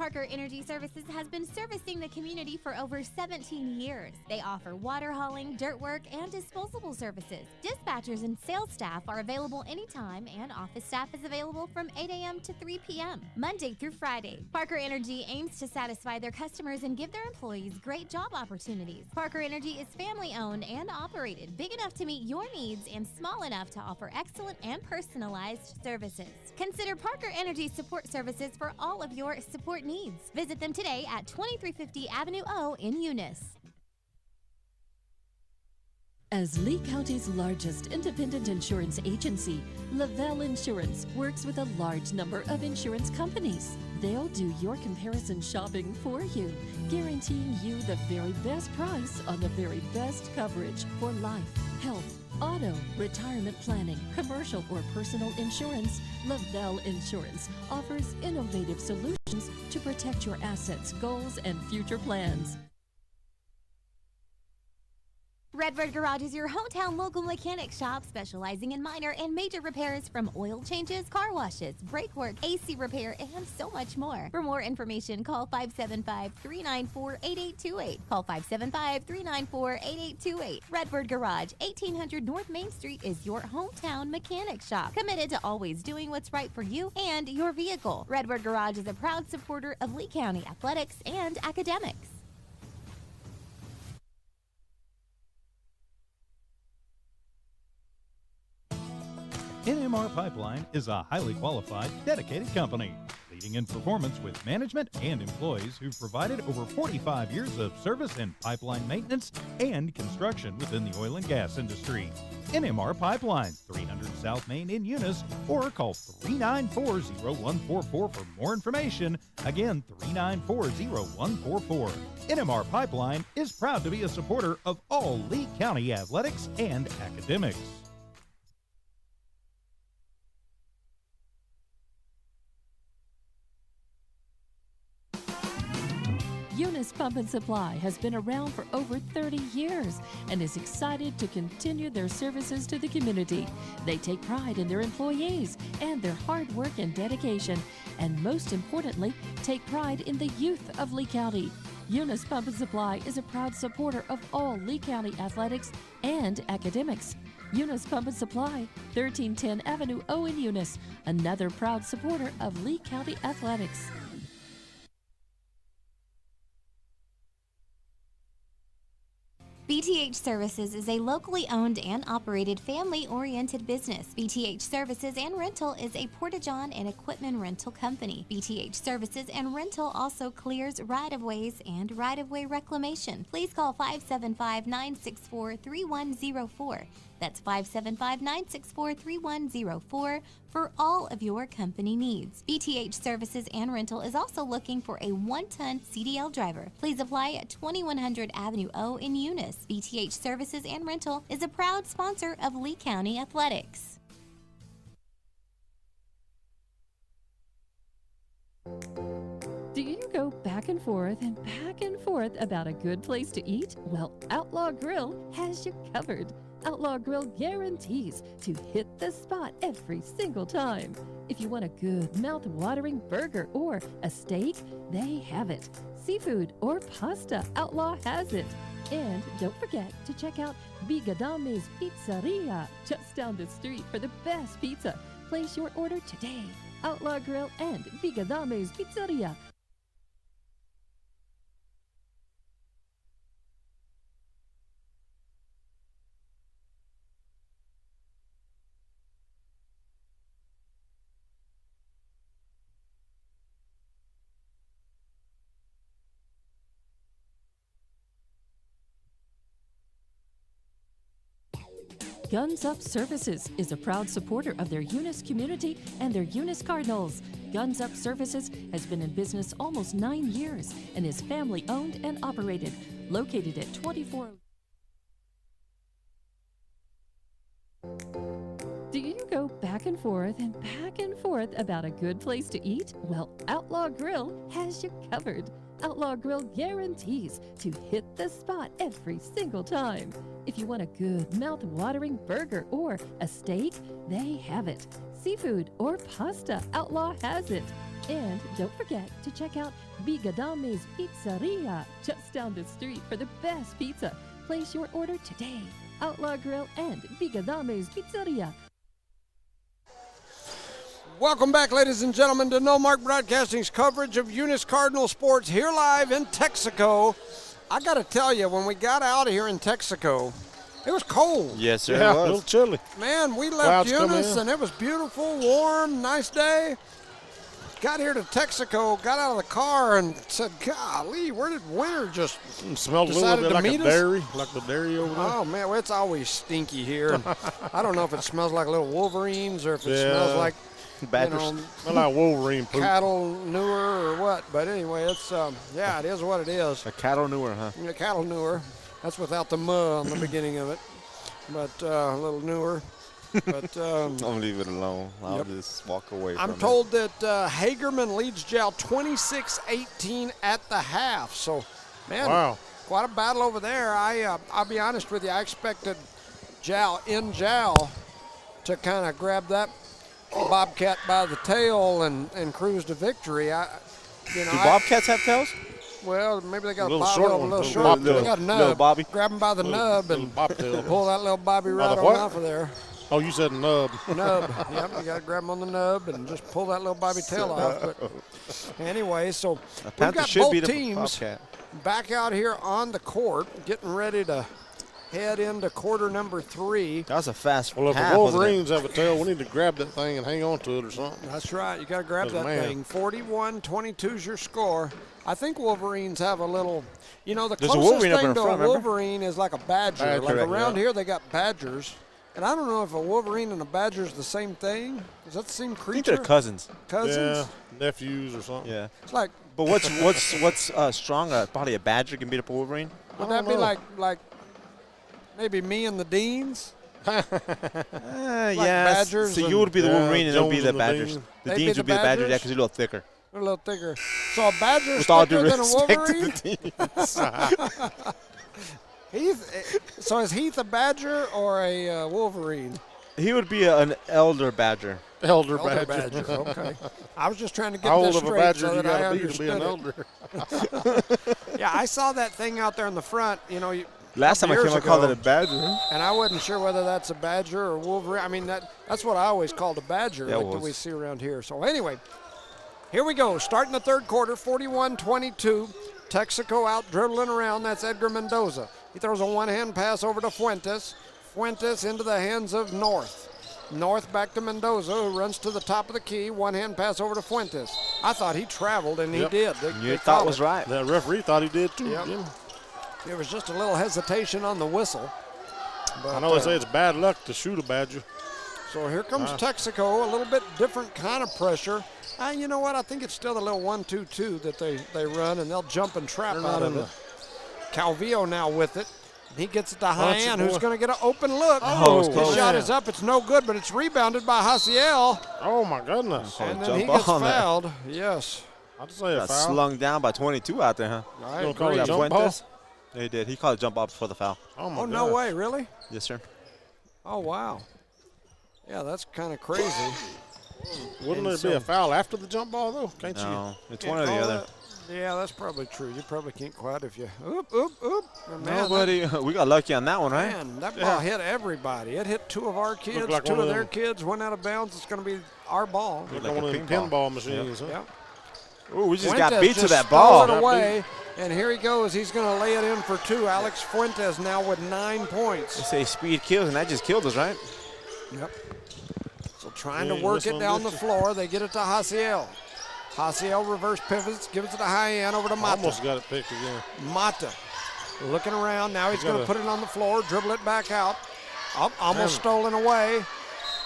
Parker Energy Services has been servicing the community for over 17 years. They offer water hauling, dirt work, and disposable services. Dispatchers and sales staff are available anytime, and office staff is available from 8 a.m. to 3 p.m., Monday through Friday. Parker Energy aims to satisfy their customers and give their employees great job opportunities. Parker Energy is family-owned and operated, big enough to meet your needs and small enough to offer excellent and personalized services. Consider Parker Energy Support Services for all of your support needs. Visit them today at 2350 Avenue O in Eunice. As Lee County's largest independent insurance agency, Lavelle Insurance works with a large number of insurance companies. They'll do your comparison shopping for you, guaranteeing you the very best price on the very best coverage for life, health, auto, retirement planning, commercial or personal insurance. Lavelle Insurance offers innovative solutions to protect your assets, goals, and future plans. Redbird Garage is your hometown local mechanic shop specializing in minor and major repairs from oil changes, car washes, brake work, AC repair, and so much more. For more information, call 575-394-8828. Call 575-394-8828. Redbird Garage, 1800 North Main Street is your hometown mechanic shop, committed to always doing what's right for you and your vehicle. Redbird Garage is a proud supporter of Lee County athletics and academics. NMR Pipeline is a highly qualified, dedicated company, leading in performance with management and employees who've provided over 45 years of service in pipeline maintenance and construction within the oil and gas industry. NMR Pipeline, 300 South Main in Eunice, or call 394-0144 for more information. Again, 394-0144. NMR Pipeline is proud to be a supporter of all Lee County athletics and academics. Eunice Pump and Supply has been around for over 30 years and is excited to continue their services to the community. They take pride in their employees and their hard work and dedication, and most importantly, take pride in the youth of Lee County. Eunice Pump and Supply is a proud supporter of all Lee County athletics and academics. Eunice Pump and Supply, 1310 Avenue O in Eunice, another proud supporter of Lee County athletics. BTH Services is a locally owned and operated family-oriented business. BTH Services and Rental is a Porta-John and equipment rental company. BTH Services and Rental also clears right-of-ways and right-of-way reclamation. Please call 575-964-3104. That's 575-964-3104 for all of your company needs. BTH Services and Rental is also looking for a 1-ton CDL driver. Please apply at 2100 Avenue O in Eunice. BTH Services and Rental is a proud sponsor of Lee County Athletics. Do you go back and forth about a good place to eat? Well, Outlaw Grill has you covered. Outlaw Grill guarantees to hit the spot every single time. If you want a good mouth-watering burger or a steak, they have it. Seafood or pasta, Outlaw has it. And don't forget to check out Bigadame's Pizzeria just down the street for the best pizza. Place your order today. Outlaw Grill and Bigadame's Pizzeria. Guns Up Services is a proud supporter of their Eunice community and their Eunice Cardinals. Guns Up Services has been in business almost 9 years and is family owned and operated, located at 24. Do you go back and forth about a good place to eat? Well, Outlaw Grill has you covered. Outlaw Grill guarantees to hit the spot every single time. If you want a good mouth-watering burger or a steak, they have it. Seafood or pasta, Outlaw has it. And don't forget to check out Bigadame's Pizzeria just down the street for the best pizza. Place your order today. Outlaw Grill and Bigadame's Pizzeria. Welcome back, ladies and gentlemen, to No Mark Broadcasting's coverage of Eunice Cardinal sports here live in Texico. I got to tell you, when we got out of here in Texaco, it was cold. Yes, sir. Yeah, It a was. little chilly. Man, we left Clouds come Eunice, in. and it was beautiful, warm, nice day. Got here to Texaco, got out of the car, and said, golly, where did winter just It smelled a decided little bit to like a meet us? dairy, like the dairy over there. Oh, man, well, it's always stinky here. And I don't know if it smells like little Wolverines or if it Yeah. smells like, Badgers. you know, Smell like Wolverine poop. cattle newer or what. But anyway, it's, yeah, it is what it is. A cattle newer, huh? The cattle newer. That's without the muh on the beginning of it. But a little newer. But Don't leave it alone. I'll Yep. just walk away I'm from told that Hagerman leads Jowl 26-18 at the half. So, man, Wow. quite a battle over there. I'll be honest with you. I expected Jowl to kind of grab that Bobcat by the tail and cruise to victory. Do Bobcats have tails? Well, maybe they got Little a short little, one, little little short. bobtail. They got a nub. Little Bobby. Grab him by the nub Little and bobtail. pull that little Bobby right the on what? off of there. Oh, you said nub. Nub. Yep, you got to grab him on the nub and just pull that little Bobby tail off. But anyway, so A we've Panther got should both beat a teams Bobcat. back out here on the court, getting ready to head into quarter number 3. That was a fast Well, if half, the wasn't it? Wolverines have a tail, we need to grab that thing and hang on to it or something. That's right. You got to grab that Man. thing. 41-22 is your score. I think Wolverines have a little, the There's a closest Wolverine up thing in to front, a remember? Wolverine is like a badger. Badger, Like around yeah. here, they got badgers. And I don't know if a Wolverine and a badger is the same thing. Is that the same I think creature? they're cousins. Cousins? Yeah, nephews or something. Yeah. It's like, But what's stronger? Probably a badger can beat up a Wolverine. would I that be don't know. like maybe me and the Deans? Yeah. badgers So you and- would be the Yeah, Wolverine and they'll be Jones the and the badgers. Dean. The They'd be Deans the would be the badgers, yeah, badgers? because he's a little thicker. They're a little thicker. So a badger's With all due thicker than a respect Wolverine? to the Deans. Heath, so is Heath a badger or a Wolverine? He would be an elder badger. Elder Elder badger. badger. Okay. I was just trying to get How this old of a straight badger so you that I got to be to be an understood elder? it. Yeah, I saw that thing out there in the front, Last time I years came, I called it ago. a badger. and I wasn't sure whether that's a badger or Wolverine. I mean, that's what I always called a badger, Yeah, it like that was. we see around here. So anyway, here we go. Starting the third quarter, 41-22. Texaco out dribbling around. That's Edgar Mendoza. He throws a one-hand pass over to Fuentes. Fuentes into the hands of North. North back to Mendoza, who runs to the top of the key. One-hand pass over to Fuentes. I thought he traveled, and he Yep. did. They You called thought was it. right. That referee thought he did too. Yep. Yeah. There was just a little hesitation on the whistle. But, I know they say it's bad luck to shoot a badger. so here comes Texaco, a little bit different kind of pressure. You know what? I think it's still the little 1-2-2 that they run, and they'll jump and trap They're out not of in it. Calvillo now with it. He gets it to Punch it, Hyan, who's boy. going to get an open look. Oh, it's His close. shot is up. It's no good, but it's rebounded by Hasiel. Oh my goodness! And then jump he gets on that. fouled. Yes. I'd say a Got foul. slung down by 22 out there, huh? I Don't call agree. it jump ball? Fuentes? Yeah, he did. He called a jump ball before the foul. Oh my Oh, no gosh. way. Really? Yes, sir. Oh, wow. Yeah, that's kind of crazy. Wouldn't And there be a so- foul after the jump ball though? Can't No, it's Can't one or the call other. that. Yeah, that's probably true. You probably can't quite if you. Oop, oop, oop. Man, Nobody. We got lucky on that one, right? Man, that ball hit everybody. It hit two of our kids, like two one of of their them. kids went out of bounds. It's going to be our ball. you? Like, Like a one of them ping pong. pinball machines. Huh? Yep. Ooh, we just Fuentes got beat to just that stole ball. it away, and here he goes. He's going to lay it in for two. Alex Fuentes now with 9 points. They say speed kills, and that just killed us, right? Yep. So trying Yeah, to work this it one down the did you? floor. They get it to Hasiel. Hasiel reverse pivots, gives it to Hyan over to Mata. Almost got it picked again. Mata looking around. Now he's going to gotta- put it on the floor, dribble it back out. Almost Damn it. stolen away.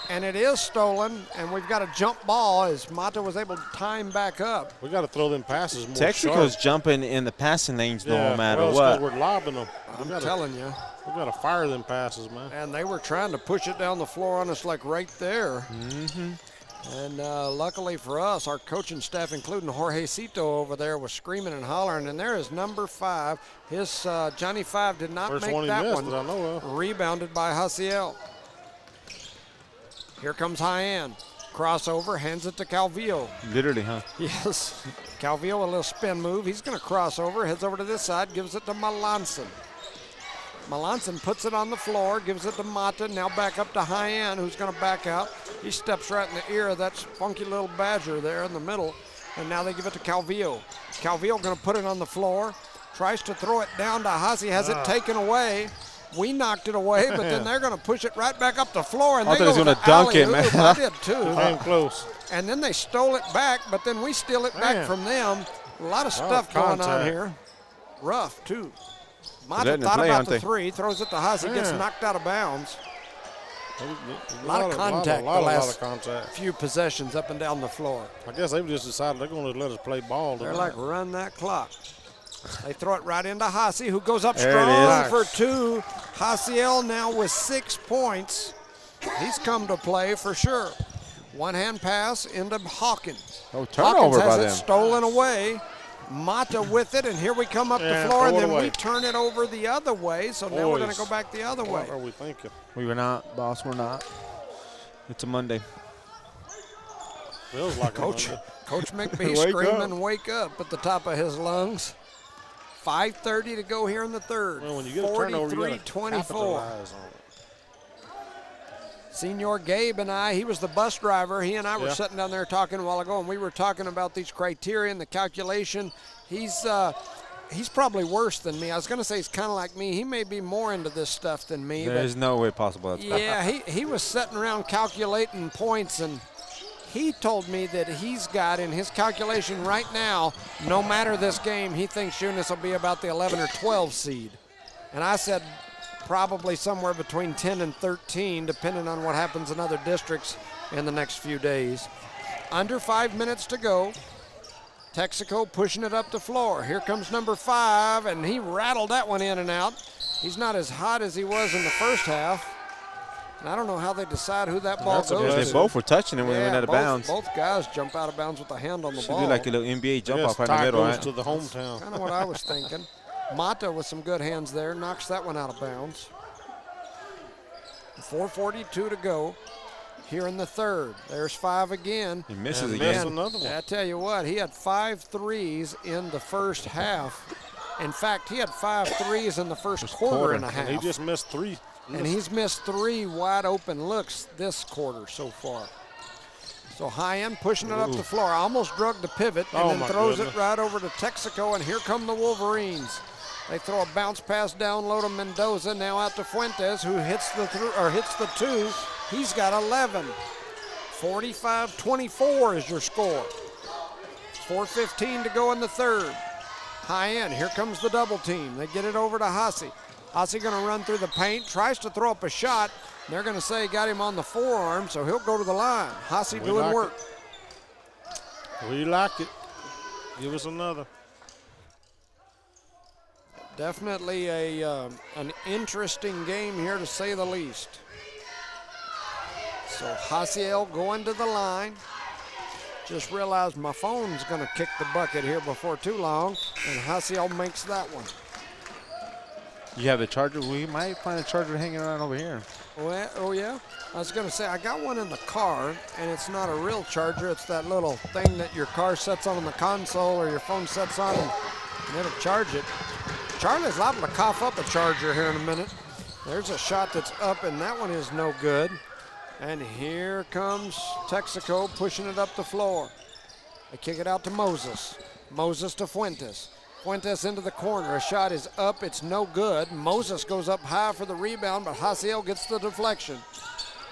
And it is stolen, and we've got a jump ball as Mata was able to time back up. We got to throw them passes more Texaco's sharp. jumping in the passing lanes Yeah, no matter well, it's 'cause what. we're lobbing them. I'm telling you. We got to fire them passes, man. And they were trying to push it down the floor on us like right there. Mm-hmm. And luckily for us, our coaching staff, including Jorge Cito over there, was screaming and hollering. And there is number 5. His Johnny 5 did not First make one he that missed one. that I know of. Rebounded by Hasiel. Here comes Hyan. Crossover, hands it to Calvillo. Literally, huh? Yes. Calvillo, a little spin move. He's going to cross over, heads over to this side, gives it to Melanson. Melanson puts it on the floor, gives it to Mata, now back up to High-End, who's going to back out. He steps right in the ear of that funky little Badger there in the middle, and now they give it to Calvillo. Calvillo going to put it on the floor, tries to throw it down to Hasi, has it taken away. We knocked it away, but then they're going to push it right back up the floor, and I they thought he go was to gonna dunk it, alley-oop. man. I did too. Came close. And then they stole it back, but then we steal it back Man. from them. A lot of stuff going on contact. here. Rough, too. Mata letting him thought play, about aren't the they? three, throws it to Hasi, gets Yeah. knocked out of bounds. A lot of contact the lot last- of contact. Few possessions up and down the floor. I guess they've just decided they're going to let us play ball. They're tonight. like, run that clock. They throw it right into Hasi, who goes up There it strong is. for two. Hasiel now with 6 points. He's come to play for sure. One-hand pass into Hawkins. Oh, Hawkins turnover has by it them. stolen away. Mata with it, and here we come up the Yeah, floor, and throw it then we away. turn it over the other way. So now we're going to Boys. go back the other way. What are we thinking? We were not, boss. We're not. It's a Monday. Feels like Coach, a Monday. Coach McBee Wake screaming, up. "Wake up!" at the top of his lungs. 5:30 to go here in the third. Well, when you get a turnover, you got to 43-24. capitalize on it. Senior Gabe and I, he was the bus driver. He and I were Yeah. sitting down there talking a while ago, and we were talking about these criteria and the calculation. He's probably worse than me. I was going to say he's kind of like me. He may be more into this stuff than me. but There's no way possible. yeah, he was sitting around calculating points, and he told me that he's got in his calculation right now, no matter this game, he thinks Eunice will be about the 11 or 12 seed. And I said probably somewhere between 10 and 13, depending on what happens in other districts in the next few days. Under 5 minutes to go. Texico pushing it up the floor. Here comes number 5, and he rattled that one in and out. He's not as hot as he was in the first half. And I don't know how they decide who that ball That's a goes blessing. to. They both were touching it when they went out of both, bounds. Both guys jump out of bounds with a hand on the Should ball. do like a little NBA jump I guess off right in the tie middle, goes right? to the hometown. Kind of what I was thinking. Mata with some good hands there, knocks that one out of bounds. 4:42 to go here in the third. There's 5 again. He misses And again. missed another one. I tell you what, he had 5 threes in the first half. In fact, he had 5 threes in the first quarter and a half. And he just missed 3. And he's missed 3 wide open looks this quarter so far. So High-End pushing it up the floor. Almost drug the pivot and Oh, then my throws goodness. it right over to Texico, and here come the Wolverines. They throw a bounce pass down low to Mendoza, now out to Fuentes, who hits the 2. He's got 11. 45-24 is your score. 4:15 to go in the third. High-End, here comes the double team. They get it over to Hasi. Hasi going to run through the paint, tries to throw up a shot. They're going to say got him on the forearm, so he'll go to the line. Hasi We doing like work. We like it. Give us another. Definitely an interesting game here, to say the least. So Hasiel going to the line. Just realized my phone's going to kick the bucket here before too long, and Hasiel makes that one. You have the charger? We might find a charger hanging around over here. Well, oh yeah? I was going to say, I got one in the car, and it's not a real charger. It's that little thing that your car sets on the console or your phone sets on, and it'll charge it. Charlie's liable to cough up a charger here in a minute. There's a shot that's up, and that one is no good. And here comes Texico pushing it up the floor. They kick it out to Moses. Moses to Fuentes. Fuentes into the corner. A shot is up. It's no good. Moses goes up high for the rebound, but Hasiel gets the deflection.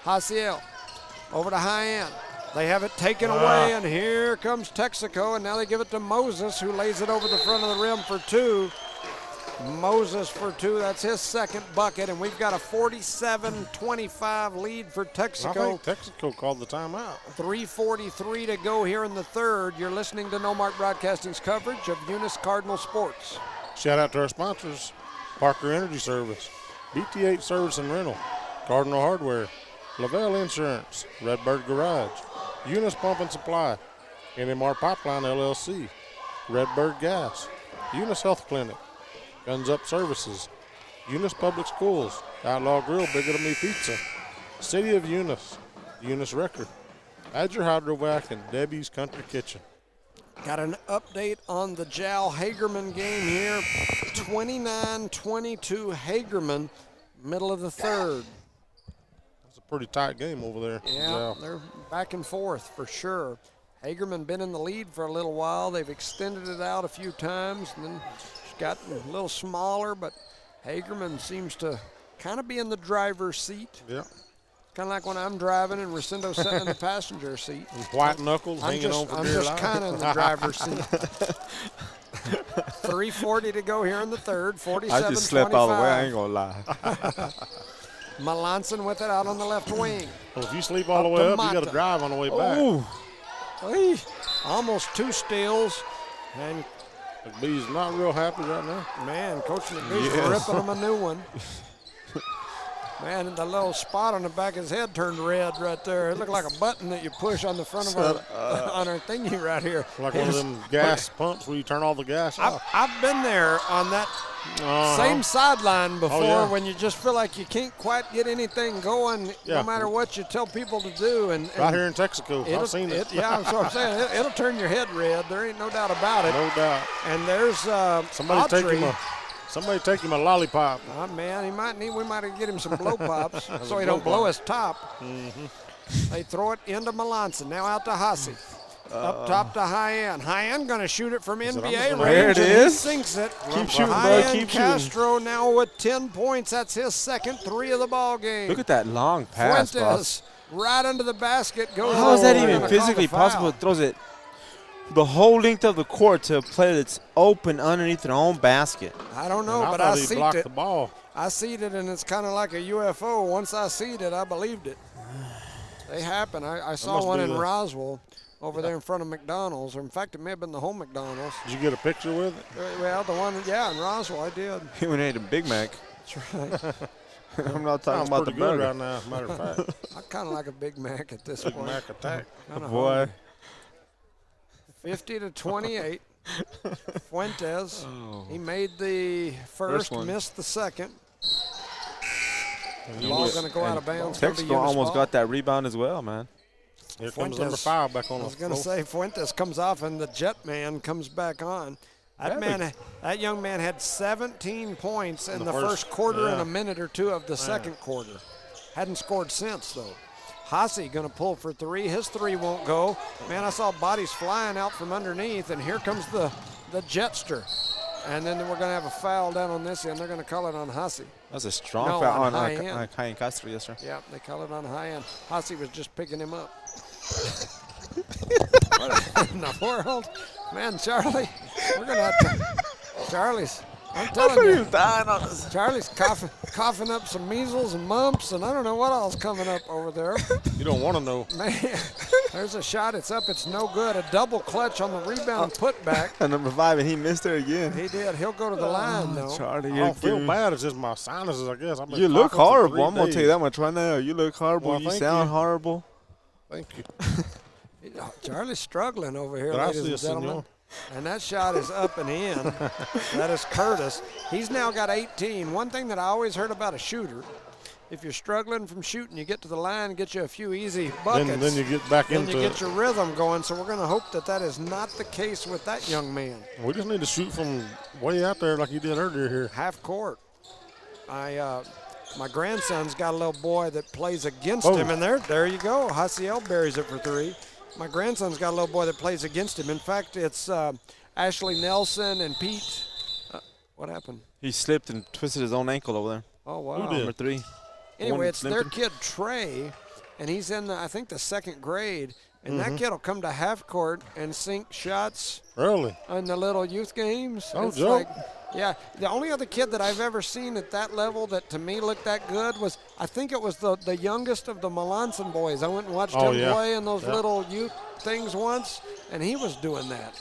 Hasiel over to High-End. They have it taken away, and here comes Texico, and now they give it to Moses, who lays it over the front of the rim for 2. Moses for 2. That's his second bucket, and we've got a 47-25 lead for I Texico. think Texico called the timeout. 3:43 to go here in the third. You're listening to No Mark Broadcasting's coverage of Eunice Cardinal Sports. Shout out to our sponsors: Parker Energy Service, BT8 Service and Rental, Cardinal Hardware, Lavelle Insurance, Redbird Garage, Eunice Pump and Supply, NMR Pipeline LLC, Redbird Gas, Eunice Health Clinic, Guns Up Services, Eunice Public Schools, Outlaw Grill, Bigger Than Me Pizza, City of Eunice, Eunice Record, Badger Hydrovac and Debbie's Country Kitchen. Got an update on the Jal Hagerman game here. 29-22 Hagerman, middle of the third. It's a pretty tight game over there. Yeah, they're back and forth for sure. Hagerman been in the lead for a little while. They've extended it out a few times, and then it's gotten a little smaller, but Hagerman seems to kind of be in the driver's seat. Yeah. Kind of like when I'm driving and Rosendo sitting in the passenger seat. And white knuckles I'm hanging just, over I'm dear just life. kind of in the driver's seat. 3:40 to go here in the third. 47-25. I just slept all the way. I ain't gonna lie. Melanson with it out on the left wing. Well, if you sleep all the Up way to up, you got Mata. to drive on the way back. Ooh. Oy, almost 2 steals. And McBee's not real happy right now. man, Coach McBee's Yes. ripping him a new one. Man, the little spot on the back of his head turned red right there. It looked like a button that you push on the front of our, on our thingy right here. Like one of them gas pumps where you turn all the gas off. I've been there on that same sideline before yeah. when you just feel like you can't quite get anything going Yeah. no matter what you tell people to do. And Right here in Texaco. I've seen it. Yeah, that's what I'm saying. It'll turn your head red. There ain't no doubt about it. No doubt. And there's Somebody take him a lollipop. Oh, man, we might get him some blow pops so he don't blow his top. They throw it into Melanson. Now out to Hussey. Up top to High-End. High-End going to shoot it from NBA range. There it and is. He sinks it. Keep shooting, bro. High-End Keep shooting. Castro now with 10 points. That's his second 3 of the ball game. Look at that long pass, boss. Fuentes right under the basket. Goes How is that over. They're even gonna call physically the foul. possible? It throws it the whole length of the court to a player that's open underneath their own basket. I don't know, And but thought I he seen blocked it. the ball. I seen it, and it's kind of like a UFO. Once I seen it, I believed it. They happen. I saw must one be in the- Roswell over there in front of McDonald's. Or in fact, it may have been the home McDonald's. Did you get a picture with it? Well, the one, yeah, in Roswell, I did. He went and ate a Big Mac. That's right. I'm not talking Sounds about the pretty good burger. right now, as a matter of fact. I kind of like a Big Mac at this Big point. Mac attack. Kinda Boy. hungry. 50-28. Fuentes. He made the first, one. missed the second. And Ball's going to go out of bounds. Gonna be Texico Eunice almost ball. got that rebound as well, man. Here comes Fuentes. number 5 back on I the was going to floor. say Fuentes comes off and the Jet Man comes back on. That young man had 17 points in the first quarter and a minute or two of the second quarter. Hadn't scored since though. Hasse going to pull for 3. His 3 won't go. Man, I saw bodies flying out from underneath, and here comes the Jetster. And then we're going to have a foul down on this end. They're going to call it on Hasse. That was a strong No, foul on on High-End. High Castro yesterday. Yeah, they call it on High-End. Hasse was just picking him up. What in the world? Man, Charlie, we're going to have to. Charlie's, I'm telling you. dying on us. Charlie's coughing up some measles and mumps, and I don't know what else coming up over there. You don't want to know. Man, there's a shot. It's up. It's no good. A double clutch on the rebound putback. And number 5, and he missed her again. He did. He'll go to the line, though. Charlie, I you're don't feel cute. bad. It's just my sinuses, I guess. I've been You look coughing for horrible. 3 I'm going to tell you days. that much right now. You look horrible. Well, You thank sound you. horrible. Thank you. Charlie's struggling over here, Gracias, ladies and gentlemen. senor. And that shot is up and in. That is Curtis. He's now got 18. One thing that I always heard about a shooter, if you're struggling from shooting, you get to the line, get you a few easy buckets. Then you get back then into you it. get your rhythm going. So we're going to hope that that is not the case with that young man. We just need to shoot from way out there like you did earlier here. Half court. My grandson's got a little boy that plays against him, and there you go. Haciel buries it for 3. My grandson's got a little boy that plays against him. In fact, it's Ashley Nelson and Pete. What happened? He slipped and twisted his own ankle over there. Oh, wow. Who did? Number 3. Anyway, One it's their limping. kid Trey, and he's in, I think, the 2nd grade. And Mm-hmm. that kid will come to half court and sink shots Really? in the little youth games. Oh, It's joke. yeah, the only other kid that I've ever seen at that level that to me looked that good was, I think it was the youngest of the Melanson boys. I went and watched Oh, him yeah. play in those Yeah. little youth things once, and he was doing that.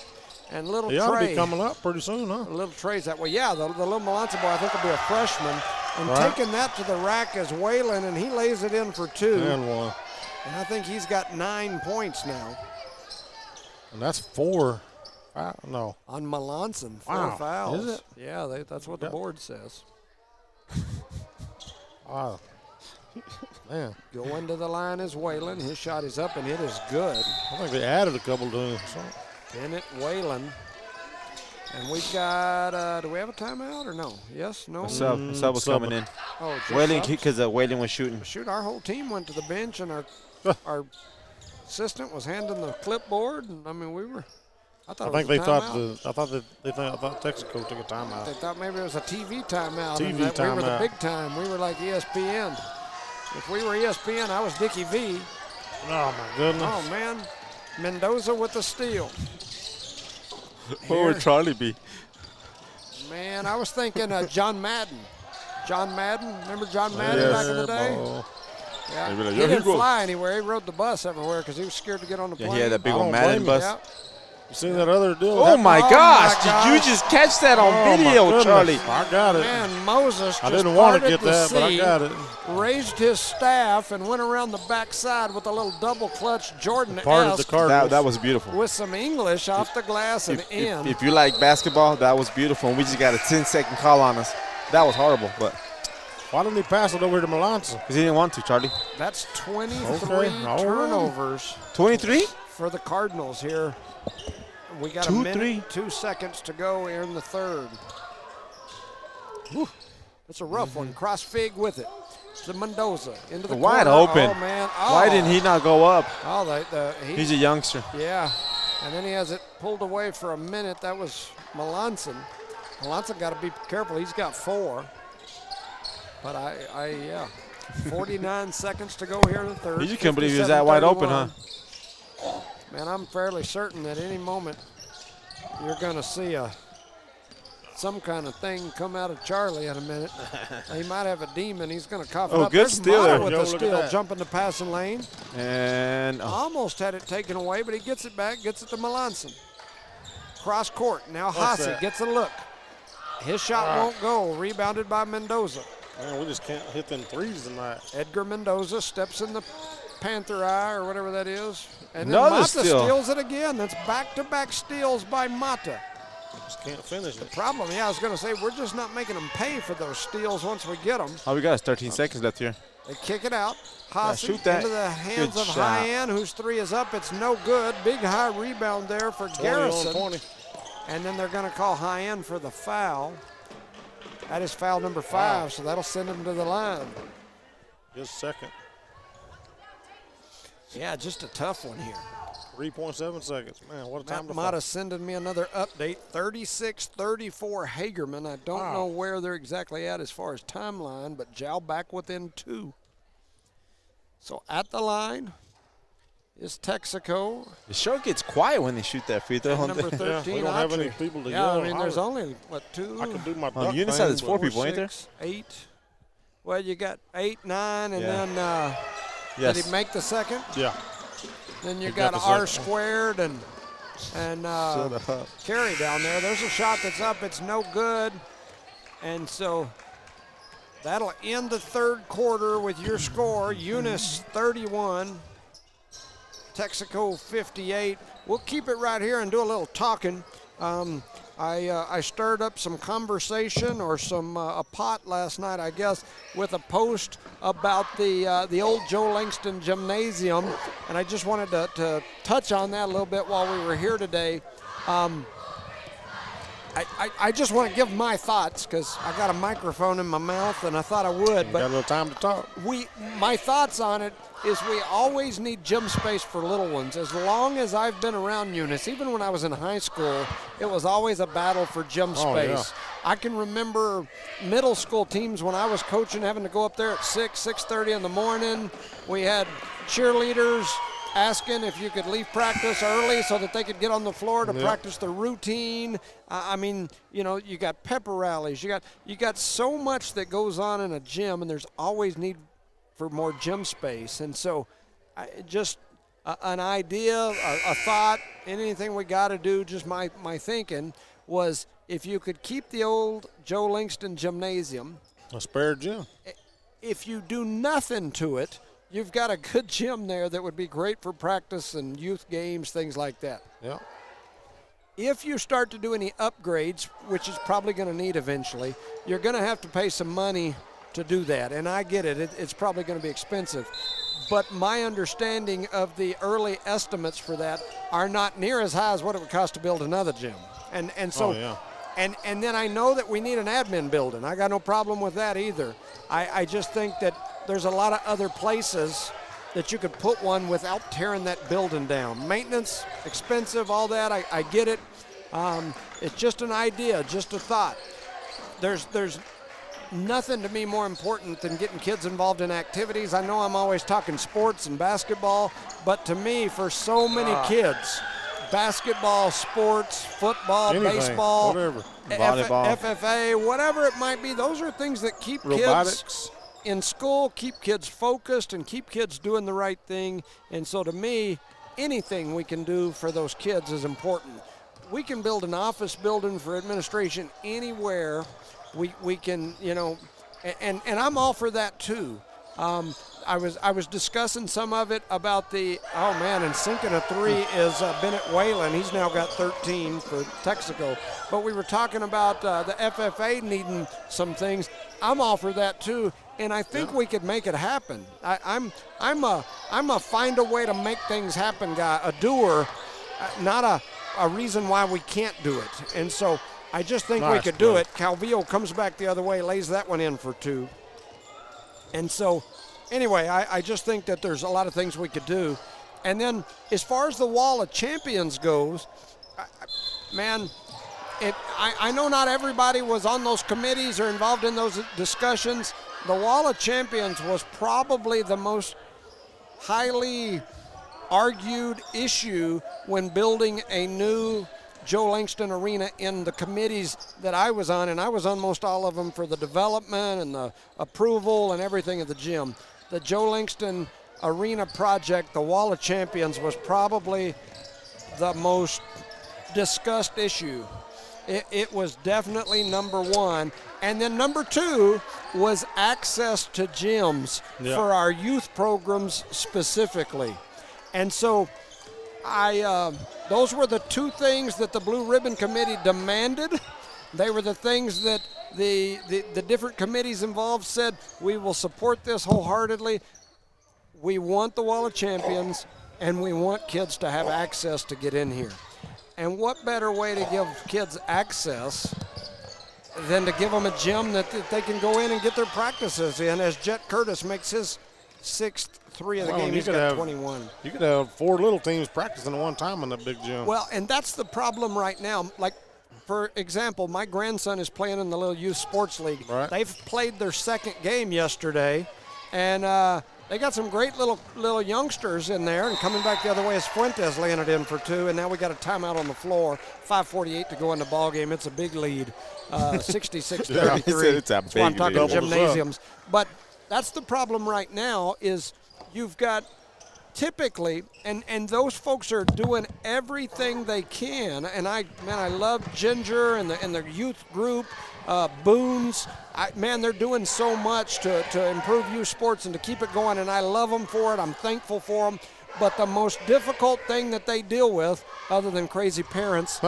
And little He ought to Trey. be coming up pretty soon, huh? Little Trey's that way. Yeah, the little Melanson boy I think will be a freshman. And Right. taking that to the rack is Waylon, and he lays it in for 2. And 1. And I think he's got 9 points now And that's 4. No. on Melanson. 4 Wow. fouls. Is it? Yeah, that's what the Yep. board says. Wow. Man, Going to the line is Whalen. His shot is up, and it is good. I think they added a couple to him. Bennett Whalen. And we've got, do we have a timeout or no? Yes, no? A sub was coming in. Oh, just Whalen, subs? because Whalen was shooting. Shoot, our whole team went to the bench, and our assistant was handing the clipboard. And I mean, I thought I it think was they a thought timeout. I thought Texico took a timeout. They thought maybe it was a TV timeout. TV and that we were the timeout. big time. We were like ESPN. If we were ESPN, I was Dickie V. Oh my goodness! Oh man, Mendoza with the steal. What would Charlie be? Man, I was thinking John Madden. John Madden, remember John Madden back in the day? Ball. Yeah. Maybe like, He "Yeah, didn't he goes." fly anywhere. He rode the bus everywhere because he was scared to get on the Yeah, plane. he had that big I old don't Madden blame bus. Yeah. You seen that other deal? Oh my Oh, gosh! my Did you gosh. just catch that on Oh, my video, goodness. Charlie? I got it. Man, Moses I just didn't want to parted get the that, but I sea, got it. raised his staff and went around the backside with a little double clutch Jordan Part of the esque Cardinals. That was beautiful. with some English off the glass and in. If you like basketball, that was beautiful. And we just got a 10-second call on us. That was horrible, but Why didn't he pass it over to Melanson? because he didn't want to, Charlie. That's 23 Okay, all right. turnovers 23? for the Cardinals here. We got a 2-3. minute, 2 seconds to go here in the third. Whew. That's a rough one. Cross fig with it. To Mendoza into the Wide corner. open. Oh man! Why didn't he not go up? Oh, He's a youngster. yeah. And then he has it pulled away for a minute. That was Melanson. Melanson got to be careful. He's got 4. But yeah. 49 seconds to go here in the third. You couldn't believe he was that wide open, huh? 57-31. Man, I'm fairly certain that any moment you're going to see some kind of thing come out of Charlie in a minute. He might have a demon. He's going to cough it Oh, up. good There's steal Mata there. with Yo, the look at steal, that. jumping the passing lane. And Almost had it taken away, but he gets it back, gets it to Melanson. Cross court. Now What's Haase that? gets a look. His shot won't go. Rebounded by Mendoza. Man, we just can't hit them threes tonight. Edgar Mendoza steps in the Panther eye or whatever that is. And then Another Mata steal. steals it again. That's back-to-back steals by Mata. Just can't finish it. Problem, yeah, I was going to say, we're just not making them pay for those steals once we get them. all we got is 13 seconds left here. They kick it out. Haase shoot that. into the hands Good of shot. Hyen, whose 3 is up. It's no good. Big high rebound there for 20 Garrison. on 20. And then they're going to call Hyen for the foul. That is foul number 5, so that'll send him to the line. Just second. Yeah, just a tough one here. 3.7 seconds. Man, what a time Matt to Mata fight. sending me another update. 36-34 Hagerman. I don't Wow. know where they're exactly at as far as timeline, but Jow back within 2. So at the line is Texico. The show gets quiet when they shoot that free throw. And number Yeah, 13, we don't have any Autry. people to Yeah, yell. I mean, there's holler. only, what, 2? I can do my On duck Eunice thing, side, there's 4 but- people, ain't there? 6, 8. Well, you got 8, 9, and Yeah. then Yes. did he make the second? Yeah. Then you He got got the R second squared and Carey down there. There's a shot that's up. It's no good. And so that'll end the third quarter with your score. Eunice 31, Texico 58. We'll keep it right here and do a little talking. I stirred up some conversation or some a pot last night, I guess, with a post about the old Joe Langston Gymnasium, and I just wanted to touch on that a little bit while we were here today. I just want to give my thoughts because I got a microphone in my mouth, and I thought I would. Got a But little time to talk. my thoughts on it is we always need gym space for little ones. As long as I've been around Eunice, even when I was in high school, it was always a battle for gym Oh, space. yeah. I can remember middle school teams when I was coaching having to go up there at 6:30 in the morning. We had cheerleaders asking if you could leave practice early so that they could get on the floor to practice their routine. I mean, you know, you got pepper rallies. You got so much that goes on in a gym, and there's always need for more gym space. And so an idea, a thought, anything we got to do, just my thinking was if you could keep the old Joe Langston Gymnasium, A spare gym. if you do nothing to it, you've got a good gym there that would be great for practice and youth games, things like that. Yeah. If you start to do any upgrades, which is probably going to need eventually, you're going to have to pay some money to do that. And I get it. It's probably going to be expensive. But my understanding of the early estimates for that are not near as high as what it would cost to build another gym. And so, and then I know that we need an admin building. I got no problem with that either. I just think that there's a lot of other places that you could put one without tearing that building down. Maintenance, expensive, all that, I get it. It's just an idea, just a thought. There's nothing to me more important than getting kids involved in activities. I know I'm always talking sports and basketball, but to me, for so many kids, basketball, sports, football, anything, baseball, whatever. Volleyball. FFA, whatever it might be, those are things that keep Robotics. kids in school, keep kids focused, and keep kids doing the right thing. And so to me, anything we can do for those kids is important. We can build an office building for administration anywhere. We can, and I'm all for that too. I was discussing some of it about and sinking a three is Bennett Whalen. He's now got 13 for Texico. But we were talking about the FFA needing some things. I'm all for that too, and I think we could make it happen. I'm a find a way to make things happen guy, a doer, not a reason why we can't do it. And so I just think we could do it. Calvillo comes back the other way, lays that one in for 2. And so, anyway, I just think that there's a lot of things we could do. And then as far as the Wall of Champions goes, I know not everybody was on those committees or involved in those discussions. The Wall of Champions was probably the most highly argued issue when building a new Joe Langston Arena in the committees that I was on, and I was on most all of them for the development and the approval and everything of the gym. The Joe Langston Arena project, the Wall of Champions, was probably the most discussed issue. It was definitely number 1. And then number 2 was access to gyms for our youth programs specifically. And so those were the 2 things that the Blue Ribbon Committee demanded. They were the things that the different committees involved said, we will support this wholeheartedly. We want the Wall of Champions, and we want kids to have access to get in here. And what better way to give kids access than to give them a gym that they can go in and get their practices in, as Jet Curtis makes his 6th 3 of the game. He's got 21. You could have 4 little teams practicing at one time in the big gym. Well, and that's the problem right now. Like, for example, my grandson is playing in the little youth sports league. Right. They've played their 2nd game yesterday, and they got some great little youngsters in there, and coming back the other way is Fuentes laying it in for 2, and now we got a timeout on the floor. 5:48 to go in the ball game. It's a big lead, 66-33. It's a That's why I'm big talking lead. gymnasiums. But that's the problem right now is you've got typically, and those folks are doing everything they can, and I love Ginger and the youth group, Boone's. They're doing so much to improve youth sports and to keep it going, and I love them for it. I'm thankful for them. But the most difficult thing that they deal with, other than crazy parents,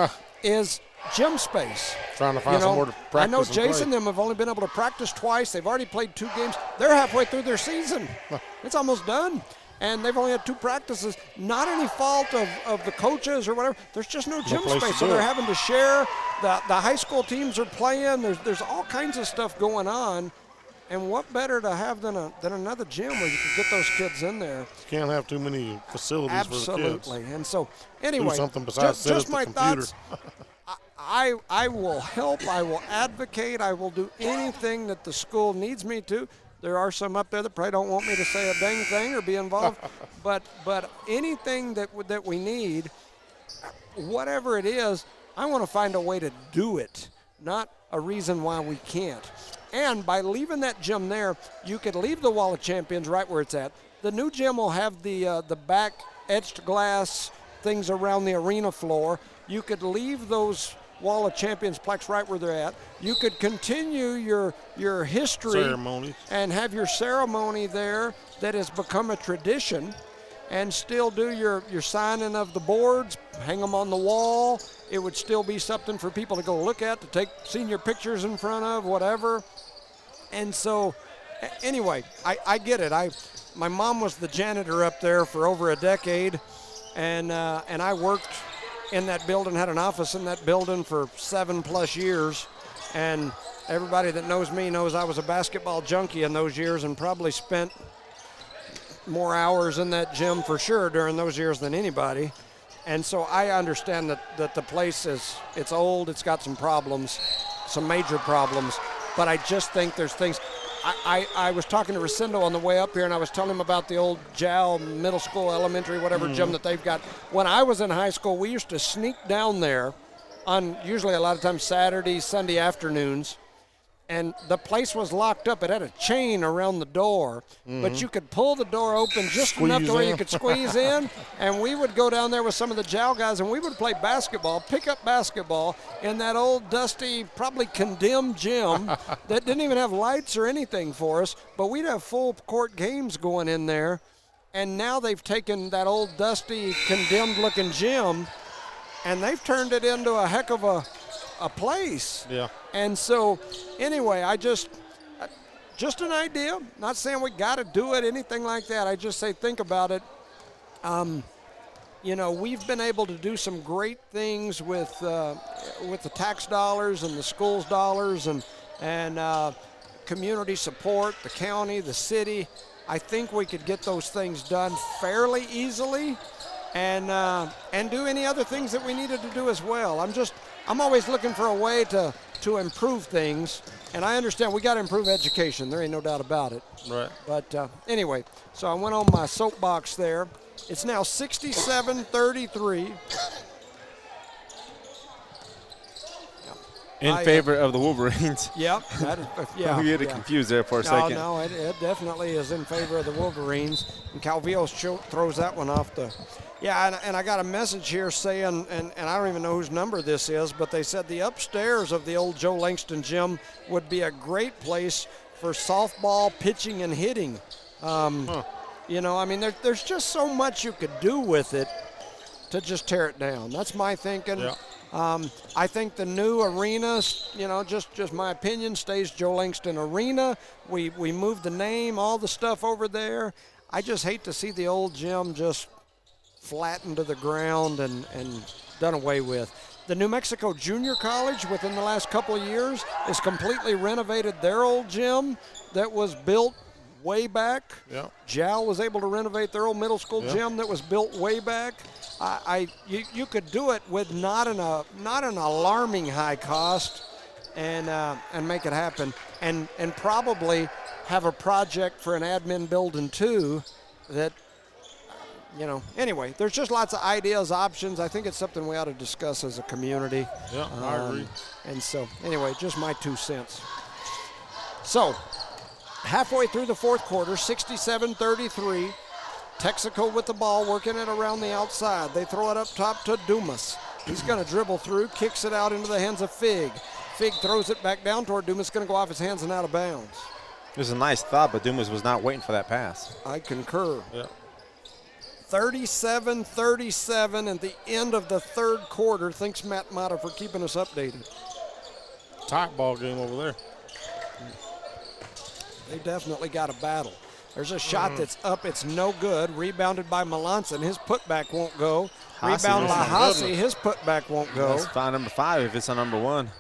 is gym space. Trying to find somewhere to practice. I know and Jason play. them have only been able to practice twice. They've already played 2 games. They're halfway through their season. It's almost done. And they've only had 2 practices. Not any fault of the coaches or whatever. There's just no gym place to space. So do they're it. having to share. The high school teams are playing. There's all kinds of stuff going on. And what better to have than another gym where you can get those kids in there? You can't have too many facilities Absolutely. for the kids. And so, anyway, Do something besides sit just at the my computer. thoughts. I will help. I will advocate. I will do anything that the school needs me to. There are some up there that probably don't want me to say a dang thing or be involved. but anything that we need, whatever it is, I want to find a way to do it, not a reason why we can't. And by leaving that gym there, you could leave the Wall of Champions right where it's at. The new gym will have the back etched glass things around the arena floor. You could leave those Wall of Champions plaques right where they're at. You could continue your history Ceremonies. and have your ceremony there that has become a tradition, and still do your signing of the boards, hang them on the wall. It would still be something for people to go look at, to take senior pictures in front of, whatever. And so Anyway, I get it. My mom was the janitor up there for over a decade, and I worked in that building, had an office in that building for 7+ years, and everybody that knows me knows I was a basketball junkie in those years and probably spent more hours in that gym for sure during those years than anybody. And so I understand that the place it's old, it's got some problems, some major problems, but I just think there's things. I was talking to Rosendo on the way up here, and I was telling him about the old Jow middle school, elementary, whatever gym that they've got. When I was in high school, we used to sneak down there on usually a lot of times Saturdays, Sunday afternoons, and the place was locked up. It had a chain around the door, but you could pull the door open just enough to where you could squeeze in, and we would go down there with some of the Jow guys, and we would play basketball, pick up basketball in that old dusty, probably condemned gym that didn't even have lights or anything for us, but we'd have full court games going in there, and now they've taken that old dusty, condemned-looking gym, and they've turned it into a heck of a place. Yeah. And so, anyway, just an idea. Not saying we got to do it, anything like that. I just say think about it. You know, we've been able to do some great things with the tax dollars and the school's dollars and community support, the county, the city. I think we could get those things done fairly easily, and do any other things that we needed to do as well. I'm always looking for a way to improve things, and I understand we got to improve education. There ain't no doubt about it. Right. But anyway, so I went on my soapbox there. It's now 67-33. In favor of the Wolverines. Yep. Yeah. We get it confused there for a second. No, it definitely is in favor of the Wolverines. And Calvillo throws that one off the. Yeah, and I got a message here saying, and I don't even know whose number this is, but they said the upstairs of the old Joe Langston gym would be a great place for softball, pitching, and hitting. You know, I mean, there's just so much you could do with it to just tear it down. That's my thinking. Yeah. I think the new arena, you know, just my opinion, stays Joe Langston Arena. We moved the name, all the stuff over there. I just hate to see the old gym just flattened to the ground and done away with. The New Mexico Junior College, within the last couple of years, has completely renovated their old gym that was built way back. Yeah. Jow was able to renovate their old middle school gym that was built way back. You could do it with not an alarming high cost, and make it happen, and probably have a project for an admin building too. That, you know, anyway, there's just lots of ideas, options. I think it's something we ought to discuss as a community. Yeah, I agree. And so, anyway, just my 2 cents. So, halfway through the fourth quarter, 67-33. Texico with the ball, working it around the outside. They throw it up top to Dumas. He's going to dribble through, kicks it out into the hands of Fig. Fig throws it back down toward Dumas. Going to go off his hands and out of bounds. It was a nice thought, but Dumas was not waiting for that pass. I concur. Yeah. 37-37 at the end of the third quarter. Thanks, Matt Mata, for keeping us updated. Tight ball game over there. They definitely got a battle. There's a shot that's up. It's no good. Rebounded by Melanson. His putback won't go. Rebound by Haase. His putback won't go. That's foul number 5 if it's on number 1. I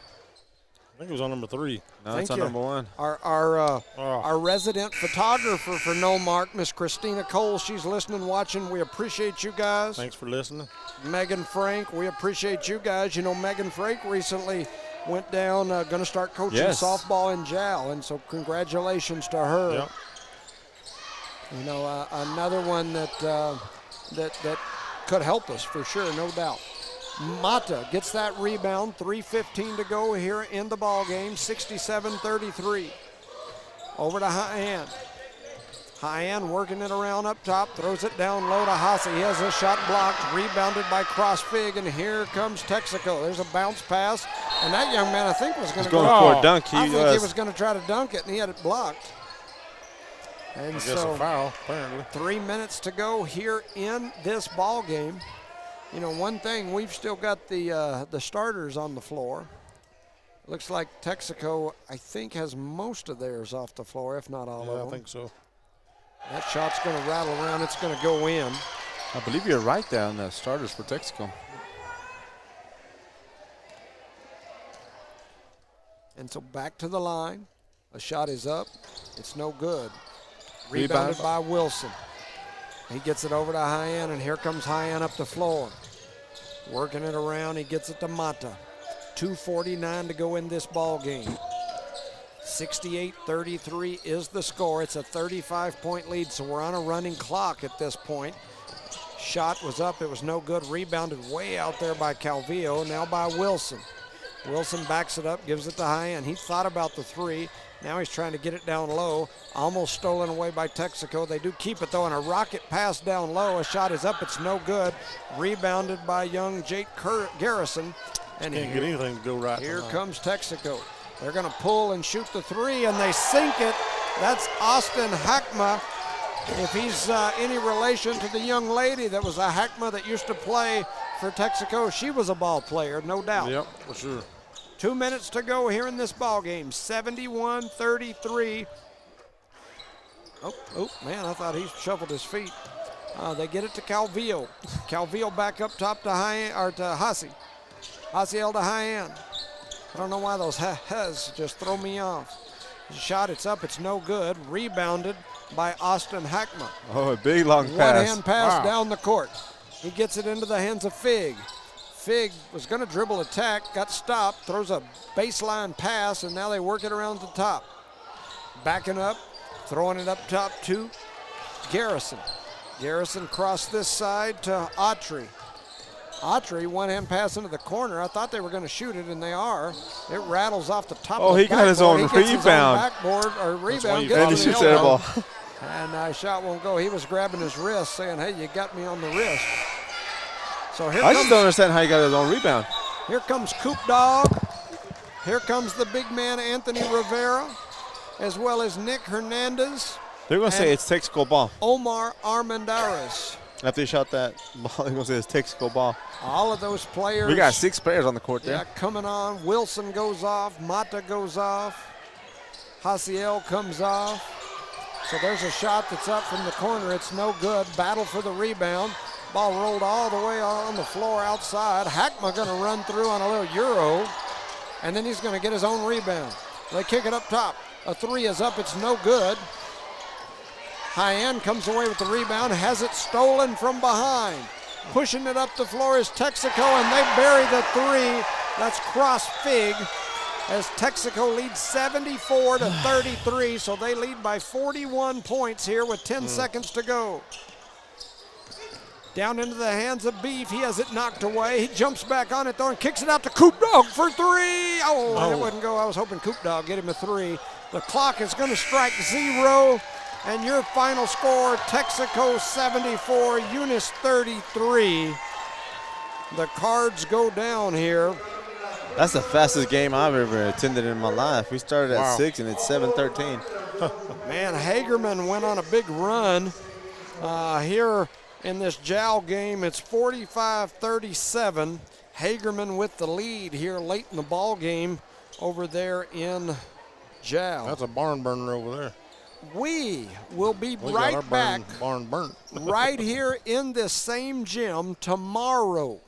think it was on number 3. No, it's on number 1. Our resident photographer for No Mark, Miss Christina Cole, she's listening, watching. We appreciate you guys. Thanks for listening. Megan Frank, we appreciate you guys. You know, Megan Frank recently went down, going to start coaching softball in Jow, and so congratulations to her. Yep. You know, another one that could help us for sure, no doubt. Mata gets that rebound, 3:15 to go here in the ball game, 67-33. Over to Hyan. Hyan working it around up top, throws it down low to Haase. He has a shot blocked, rebounded by Cross-Fig, and here comes Texico. There's a bounce pass, and that young man I think was going to go for a dunk. I think he was going to try to dunk it, and he had it blocked. And I guess so a foul, apparently. 3 minutes to go here in this ball game. You know, one thing, we've still got the starters on the floor. Looks like Texico, I think, has most of theirs off the floor, if not all of them. I think so. That shot's going to rattle around. It's going to go in. I believe you're right there on the starters for Texico. And so back to the line. A shot is up. It's no good. Rebounded by Wilson. He gets it over to Hyan, and here comes Hyan up the floor. Working it around, he gets it to Mata. 2:49 to go in this ball game. 68-33 is the score. It's a 35-point lead, so we're on a running clock at this point. Shot was up, it was no good. Rebounded way out there by Calvillo, now by Wilson. Wilson backs it up, gives it to Hyan. He thought about the three. Now he's trying to get it down low. Almost stolen away by Texico. They do keep it, though, and a rocket pass down low. A shot is up. It's no good. Rebounded by young Jake Garrison. And Can't get anything to go right. Here tonight. comes Texico. They're going to pull and shoot the three, and they sink it. That's Austin Hackma. If he's any relation to the young lady that was a Hackma that used to play for Texico, she was a ball player, no doubt. Yep, for sure. 2 minutes to go here in this ball game. 71-33. Oh, man, I thought he shuffled his feet. They get it to Calvillo. Calvillo back up top to Hassi. Hasiel to Hyan. I don't know why those has just throw me off. Shot, it's up, it's no good. Rebounded by Austin Hackma. Oh, a big long pass. One-hand pass down the court. He gets it into the hands of Fig. Fig was going to dribble attack, got stopped, throws a baseline pass, and now they work it around the top. Backing up, throwing it up top to Garrison. Garrison crossed this side to Autry. Autry, one-hand pass into the corner. I thought they were going to shoot it, and they are. It rattles off the top of the he got his own backboard. He gets rebound. his own backboard, or rebound. And he shoots that ball. And shot won't go. He was grabbing his wrist, saying, hey, you got me on the wrist. So here I just don't understand how he got his own rebound. Here comes Coop Dog. Here comes the big man, Anthony Rivera, as well as Nick Hernandez. They're going to say it's Texico ball. Omar Armendariz. After he shot that ball, they're going to say it's Texico ball. All of those players. We got 6 players on the court there. Yeah, coming on. Wilson goes off. Mata goes off. Hasiel comes off. So there's a shot that's up from the corner. It's no good. Battle for the rebound. Ball rolled all the way on the floor outside. Hackma going to run through on a little Euro, and then he's going to get his own rebound. They kick it up top. A three is up. It's no good. Hyan comes away with the rebound, has it stolen from behind. Pushing it up the floor is Texico, and they bury the three. That's cross Fig as Texico leads 74-33, so they lead by 41 points here with 10 seconds to go. Down into the hands of Beef. He has it knocked away. He jumps back on it, though, and kicks it out to Coop Dog for three. Oh, it wouldn't go. I was hoping Coop Dog get him a three. The clock is going to strike 0. And your final score, Texico 74, Eunice 33. The Cards go down here. That's the fastest game I've ever attended in my life. We started at 6 and it's 7:13. Man, Hagerman went on a big run here in this Jowl game. It's 45-37. Hagerman with the lead here late in the ball game over there in Jowl. That's a barn burner over there. We will be We right got our back barn burnt. right here in this same gym tomorrow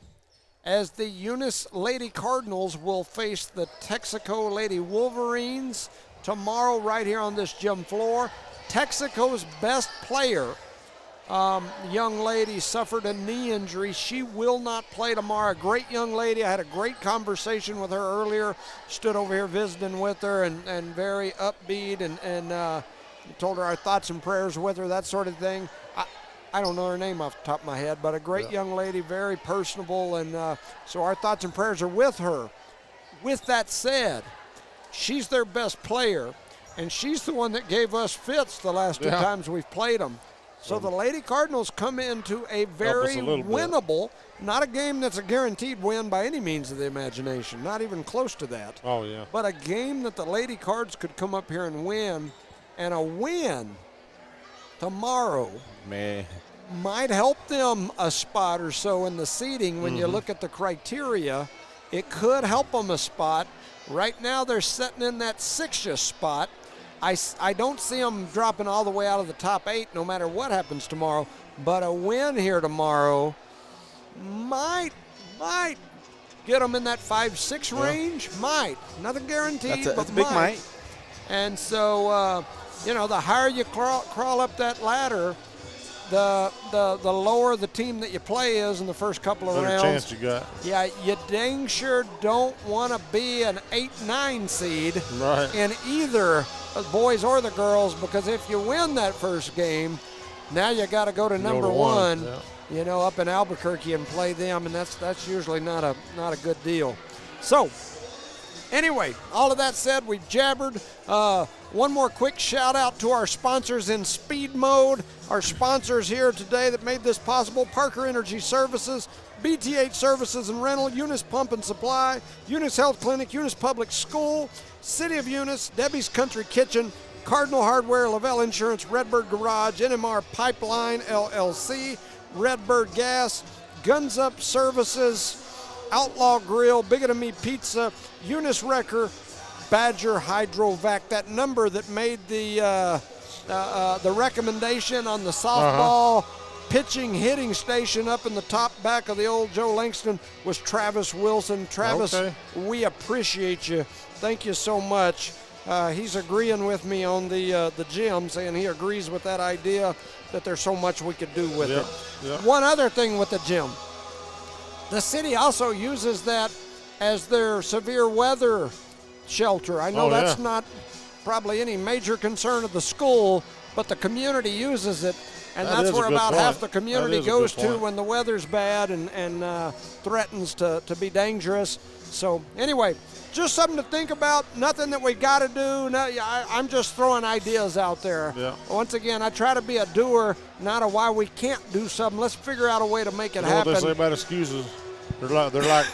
as the Eunice Lady Cardinals will face the Texico Lady Wolverines tomorrow right here on this gym floor. Texico's best player, young lady, suffered a knee injury. She will not play tomorrow. Great young lady. I had a great conversation with her earlier. Stood over here visiting with her and very upbeat and told her our thoughts and prayers with her, that sort of thing. I don't know her name off the top of my head, but a great young lady, very personable, and so our thoughts and prayers are with her. With that said, she's their best player, and she's the one that gave us fits the last 2 times we've played them. So the Lady Cardinals come into a very winnable, not a game that's a guaranteed win by any means of the imagination, not even close to that. Oh, yeah. But a game that the Lady Cards could come up here and win, and a win tomorrow might help them a spot or so in the seeding. When you look at the criteria, it could help them a spot. Right now they're sitting in that 6th spot. I don't see them dropping all the way out of the top 8 no matter what happens tomorrow. But a win here tomorrow might get them in that 5-6 range. Might. Nothing guaranteed, but that's a big might. And so, the higher you crawl up that ladder, the lower the team that you play is in the first couple of rounds. Chance you got. Yeah, you dang sure don't want to be an 8-9 seed in either the boys or the girls, because if you win that first game, now you got to go to number one. Yeah. Up in Albuquerque and play them, and that's usually not a good deal. So, anyway, all of that said, we've jabbered. One more quick shout out to our sponsors in speed mode. Our sponsors here today that made this possible: Parker Energy Services, BTH Services and Rental, Eunice Pump and Supply, Eunice Health Clinic, Eunice Public School, City of Eunice, Debbie's Country Kitchen, Cardinal Hardware, Lavelle Insurance, Redbird Garage, NMR Pipeline LLC, Redbird Gas, Guns Up Services, Outlaw Grill, Bigger Than Me Pizza, Eunice Wrecker, Badger Hydrovac. That number that made the recommendation on the softball pitching hitting station up in the top back of the old Joe Langston was Travis Wilson. Travis, we appreciate you. Thank you so much. He's agreeing with me on the gym, saying he agrees with that idea that there's so much we could do with it. Yep. One other thing with the gym. The city also uses that as their severe weather shelter. I know that's not probably any major concern of the school, but the community uses it, and that's where about half the community goes to when the weather's bad and threatens to be dangerous. So anyway, just something to think about. Nothing that we got to do. No, I'm just throwing ideas out there. Yeah. Once again, I try to be a doer, not a why we can't do something. Let's figure out a way to make it happen. What they say about excuses? They're like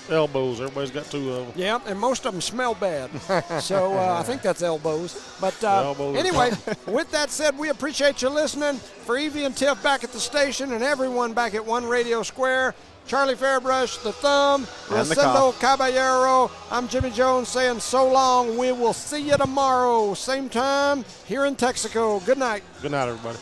elbows. Everybody's got 2 of them. Yeah, and most of them smell bad. So I think that's elbows. But elbows. Anyway, with that said, we appreciate you listening. For Evie and Tiff back at the station and everyone back at One Radio Square, Charlie Fairbrush, the Thumb, Rosendo Caballero, I'm Jimmy Jones saying so long. We will see you tomorrow, same time here in Texico. Good night. Good night, everybody.